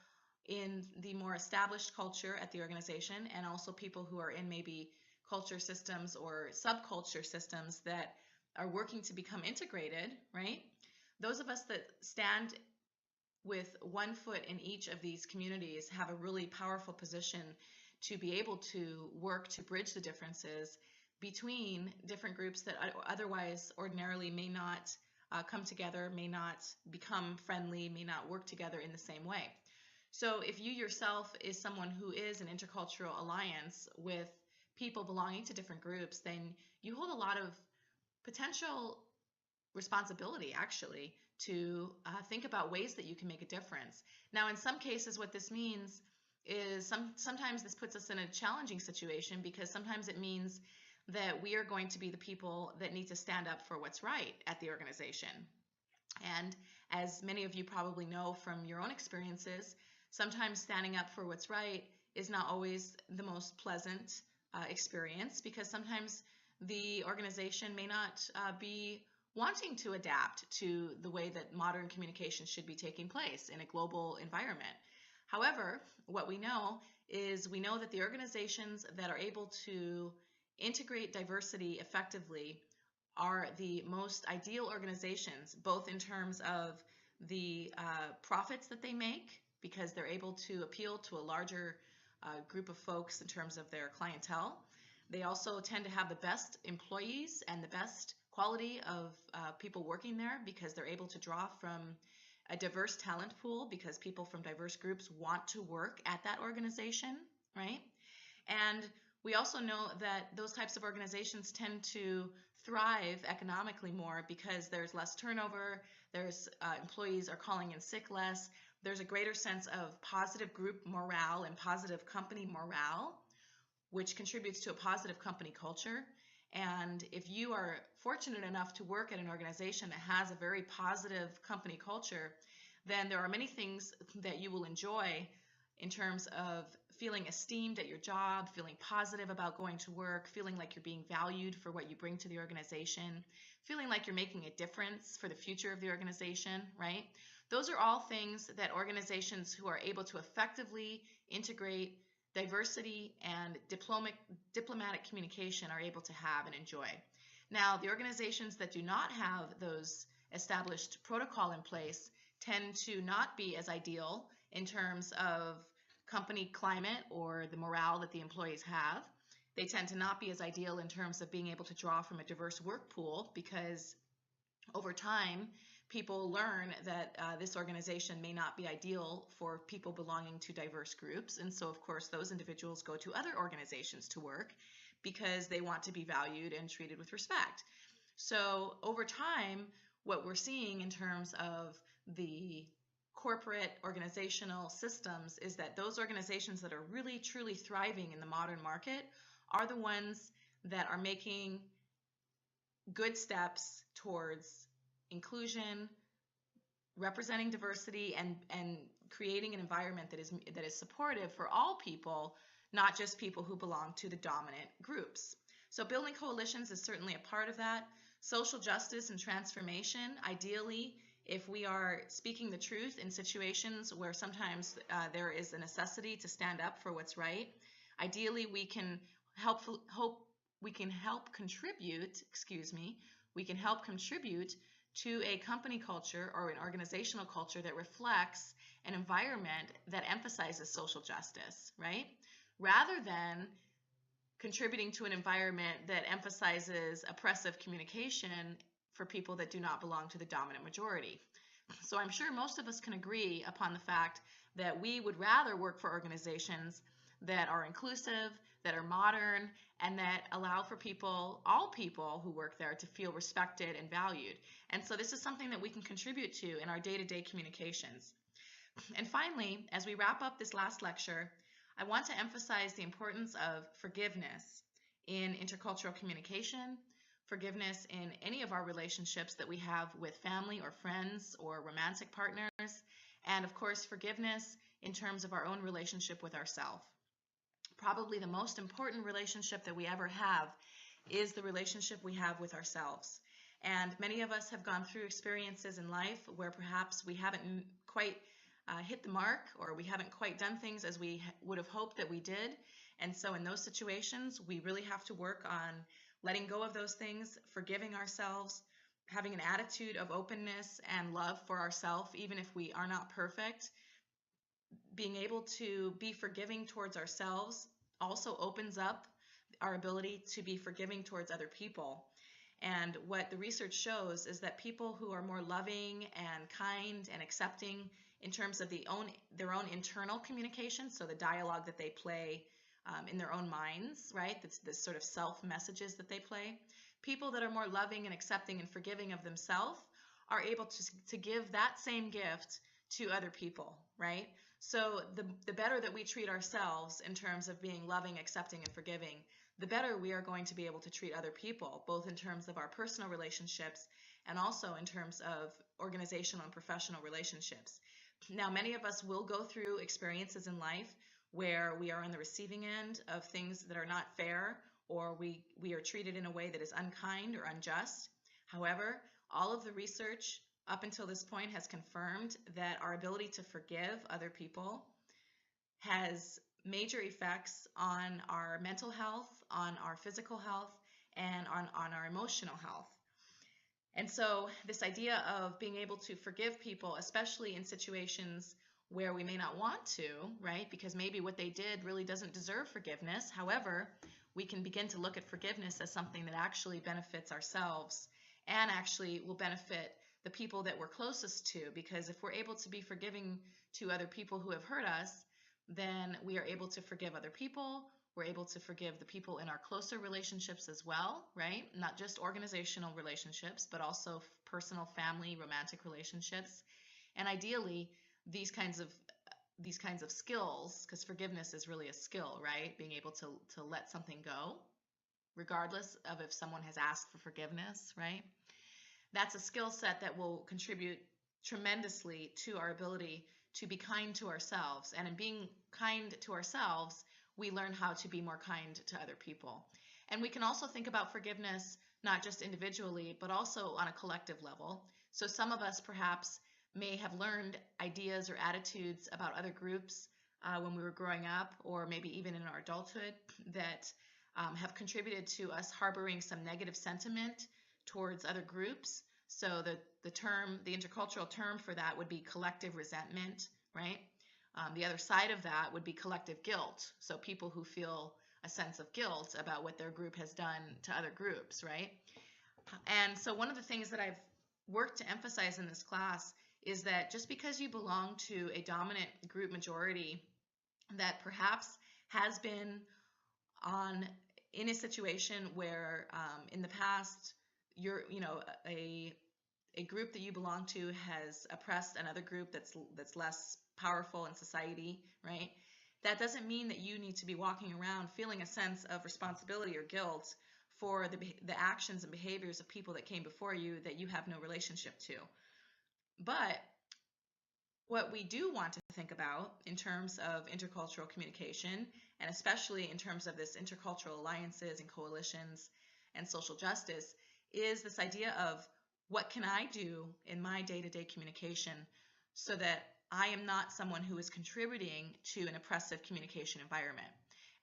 Speaker 1: in the more established culture at the organization and also people who are in maybe culture systems or subculture systems that are working to become integrated, right? Those of us that stand with one foot in each of these communities have a really powerful position to be able to work to bridge the differences between different groups that otherwise ordinarily may not come together, may not become friendly, may not work together in the same way. So if you yourself is someone who is an intercultural alliance with people belonging to different groups, then you hold a lot of potential responsibility actually to think about ways that you can make a difference. Now, in some cases, what this means is sometimes this puts us in a challenging situation because sometimes it means that we are going to be the people that need to stand up for what's right at the organization. And as many of you probably know from your own experiences, sometimes standing up for what's right is not always the most pleasant experience because sometimes the organization may not be wanting to adapt to the way that modern communication should be taking place in a global environment. However, what we know is we know that the organizations that are able to integrate diversity effectively are the most ideal organizations, both in terms of the profits that they make, because they're able to appeal to a larger group of folks in terms of their clientele. They also tend to have the best employees and the best quality of people working there, because they're able to draw from a diverse talent pool, because people from diverse groups want to work at that organization, right? And we also know that those types of organizations tend to thrive economically more because there's less turnover, there's employees are calling in sick less, there's a greater sense of positive group morale and positive company morale, which contributes to a positive company culture. And if you are fortunate enough to work at an organization that has a very positive company culture, then there are many things that you will enjoy in terms of feeling esteemed at your job, feeling positive about going to work, feeling like you're being valued for what you bring to the organization, feeling like you're making a difference for the future of the organization, right? Those are all things that organizations who are able to effectively integrate diversity and diplomatic communication are able to have and enjoy. Now, the organizations that do not have those established protocol in place tend to not be as ideal in terms of company climate or the morale that the employees have. They tend to not be as ideal in terms of being able to draw from a diverse work pool, because over time, people learn that this organization may not be ideal for people belonging to diverse groups. And so, of course, those individuals go to other organizations to work because they want to be valued and treated with respect. So over time, what we're seeing in terms of the corporate organizational systems is that those organizations that are really truly thriving in the modern market are the ones that are making good steps towards inclusion, representing diversity, and creating an environment that is supportive for all people, not just people who belong to the dominant groups. So building coalitions is certainly a part of that. Social justice and transformation, ideally, if we are speaking the truth in situations where sometimes there is a necessity to stand up for what's right, ideally we can help contribute to a company culture or an organizational culture that reflects an environment that emphasizes social justice, right? Rather than contributing to an environment that emphasizes oppressive communication for people that do not belong to the dominant majority. So I'm sure most of us can agree upon the fact that we would rather work for organizations that are inclusive, that are modern, and that allow for people, all people who work there, to feel respected and valued. And so this is something that we can contribute to in our day-to-day communications. And finally, as we wrap up this last lecture, I want to emphasize the importance of forgiveness in intercultural communication, forgiveness in any of our relationships that we have with family or friends or romantic partners, and of course, forgiveness in terms of our own relationship with ourselves. Probably the most important relationship that we ever have is the relationship we have with ourselves. And many of us have gone through experiences in life where perhaps we haven't quite hit the mark, or we haven't quite done things as we would have hoped that we did. And so in those situations, we really have to work on letting go of those things, forgiving ourselves, having an attitude of openness and love for ourselves, even if we are not perfect. Being able to be forgiving towards ourselves also opens up our ability to be forgiving towards other people. And what the research shows is that people who are more loving and kind and accepting in terms of their own internal communication, so the dialogue that they play in their own minds, right? That's the sort of self messages that they play. People that are more loving and accepting and forgiving of themselves are able to give that same gift to other people, right? So the better that we treat ourselves in terms of being loving, accepting, and forgiving, the better we are going to be able to treat other people, both in terms of our personal relationships and also in terms of organizational and professional relationships. Now, many of us will go through experiences in life where we are on the receiving end of things that are not fair, or we are treated in a way that is unkind or unjust. However, all of the research up until this point has confirmed that our ability to forgive other people has major effects on our mental health, on our physical health, and on our emotional health. And so this idea of being able to forgive people, especially in situations where we may not want to, right? Because maybe what they did really doesn't deserve forgiveness. However, we can begin to look at forgiveness as something that actually benefits ourselves and actually will benefit the people that we're closest to. Because if we're able to be forgiving to other people who have hurt us, then we are able to forgive other people. We're able to forgive the people in our closer relationships as well, right? Not just organizational relationships, but also personal, family, romantic relationships. And ideally, these kinds of skills, because forgiveness is really a skill, right? Being able to let something go, regardless of if someone has asked for forgiveness, right? That's a skill set that will contribute tremendously to our ability to be kind to ourselves. And in being kind to ourselves, we learn how to be more kind to other people. And we can also think about forgiveness not just individually, but also on a collective level. So some of us perhaps may have learned ideas or attitudes about other groups when we were growing up, or maybe even in our adulthood, that have contributed to us harboring some negative sentiment towards other groups. So the intercultural term for that would be collective resentment, right? The other side of that would be collective guilt. So people who feel a sense of guilt about what their group has done to other groups, right? And so one of the things that I've worked to emphasize in this class is that just because you belong to a dominant group majority that perhaps has been in a situation where in the past a group that you belong to has oppressed another group that's less powerful in society, right? That doesn't mean that you need to be walking around feeling a sense of responsibility or guilt for the actions and behaviors of people that came before you that you have no relationship to. But what we do want to think about in terms of intercultural communication, and especially in terms of this intercultural alliances and coalitions and social justice, is this idea of what can I do in my day-to-day communication so that I am not someone who is contributing to an oppressive communication environment.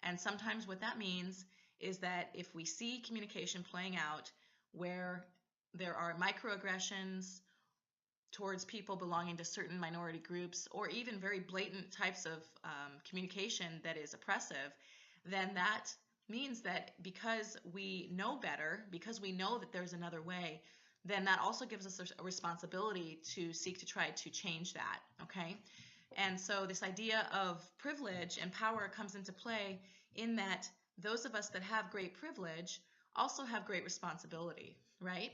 Speaker 1: And sometimes what that means is that if we see communication playing out where there are microaggressions towards people belonging to certain minority groups, or even very blatant types of communication that is oppressive, then that means that because we know better, because we know that there's another way, then that also gives us a responsibility to seek to try to change that, okay? And so this idea of privilege and power comes into play in that those of us that have great privilege also have great responsibility, right?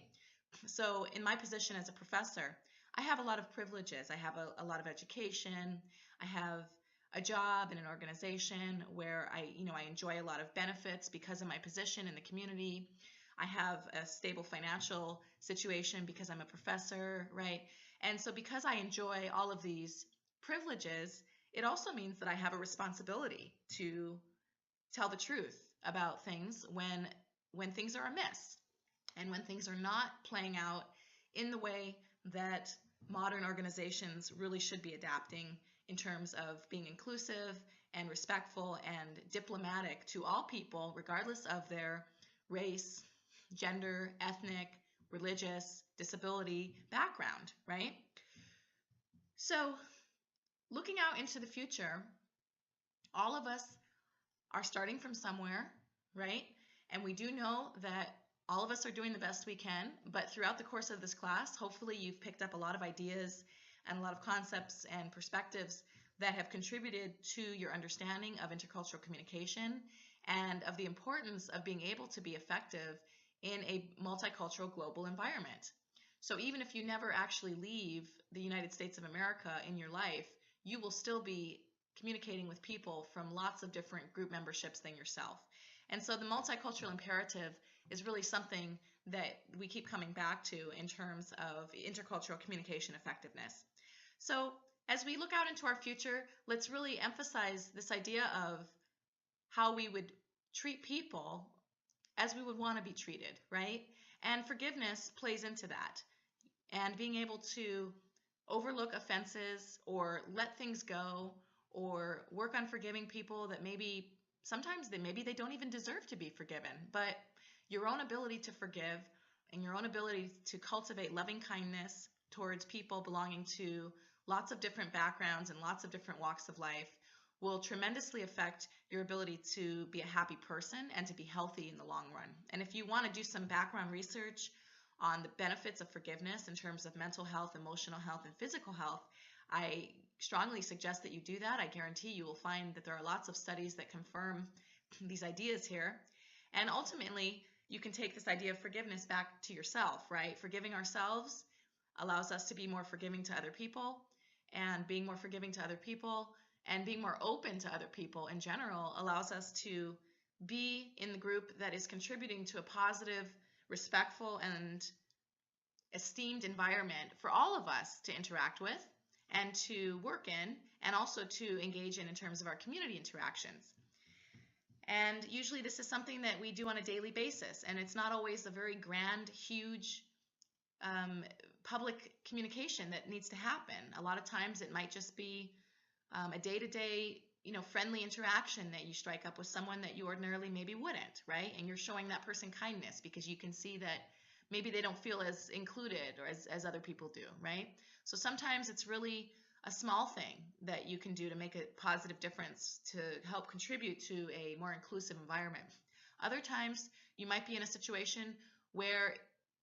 Speaker 1: So in my position as a professor, I have a lot of privileges. I have a lot of education. I have a job in an organization where I enjoy a lot of benefits because of my position in the community. I have a stable financial situation because I'm a professor, right? And so because I enjoy all of these privileges, it also means that I have a responsibility to tell the truth about things when things are amiss and when things are not playing out in the way that modern organizations really should be adapting in terms of being inclusive and respectful and diplomatic to all people, regardless of their race, gender, ethnic, religious, disability background, right? So looking out into the future, all of us are starting from somewhere, right? And we do know that all of us are doing the best we can, but throughout the course of this class, hopefully you've picked up a lot of ideas and a lot of concepts and perspectives that have contributed to your understanding of intercultural communication and of the importance of being able to be effective in a multicultural global environment. So even if you never actually leave the United States of America in your life, you will still be communicating with people from lots of different group memberships than yourself. And so the multicultural imperative is really something that we keep coming back to in terms of intercultural communication effectiveness. So as we look out into our future, let's really emphasize this idea of how we would treat people as we would want to be treated, right? And forgiveness plays into that. And being able to overlook offenses or let things go or work on forgiving people that maybe sometimes maybe they don't even deserve to be forgiven. But your own ability to forgive and your own ability to cultivate loving kindness towards people belonging to lots of different backgrounds and lots of different walks of life will tremendously affect your ability to be a happy person and to be healthy in the long run. And if you want to do some background research on the benefits of forgiveness in terms of mental health, emotional health, and physical health, I strongly suggest that you do that. I guarantee you will find that there are lots of studies that confirm these ideas here. And ultimately, you can take this idea of forgiveness back to yourself, right? Forgiving ourselves allows us to be more forgiving to other people, and being more forgiving to other people and being more open to other people in general allows us to be in the group that is contributing to a positive, respectful, and esteemed environment for all of us to interact with and to work in, and also to engage in terms of our community interactions. And usually this is something that we do on a daily basis, and it's not always a very grand, huge public communication that needs to happen. A lot of times it might just be a day-to-day, friendly interaction that you strike up with someone that you ordinarily maybe wouldn't, right? And you're showing that person kindness because you can see that maybe they don't feel as included or as other people do, right? So sometimes it's really a small thing that you can do to make a positive difference to help contribute to a more inclusive environment. Other times you might be in a situation where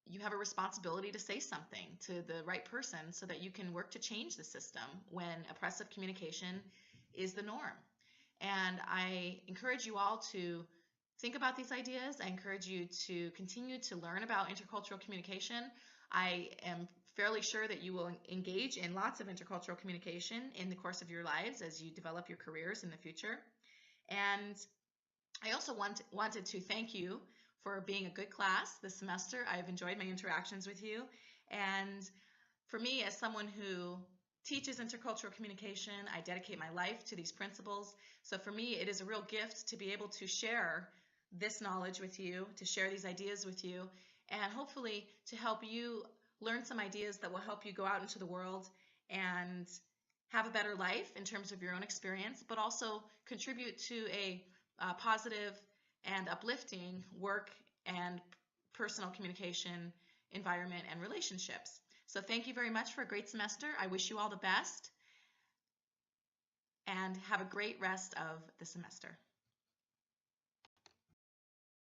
Speaker 1: you have a responsibility to say something to the right person so that you can work to change the system when oppressive communication is the norm. And I encourage you all to think about these ideas. I encourage you to continue to learn about intercultural communication. I am fairly sure that you will engage in lots of intercultural communication in the course of your lives as you develop your careers in the future. And I also wanted to thank you for being a good class this semester. I've enjoyed my interactions with you. And for me, as someone who teaches intercultural communication, I dedicate my life to these principles. So for me, it is a real gift to be able to share this knowledge with you, to share these ideas with you, and hopefully to help you learn some ideas that will help you go out into the world and have a better life in terms of your own experience, but also contribute to a positive and uplifting work and personal communication environment and relationships. So thank you very much for a great semester. I wish you all the best and have a great rest of the semester.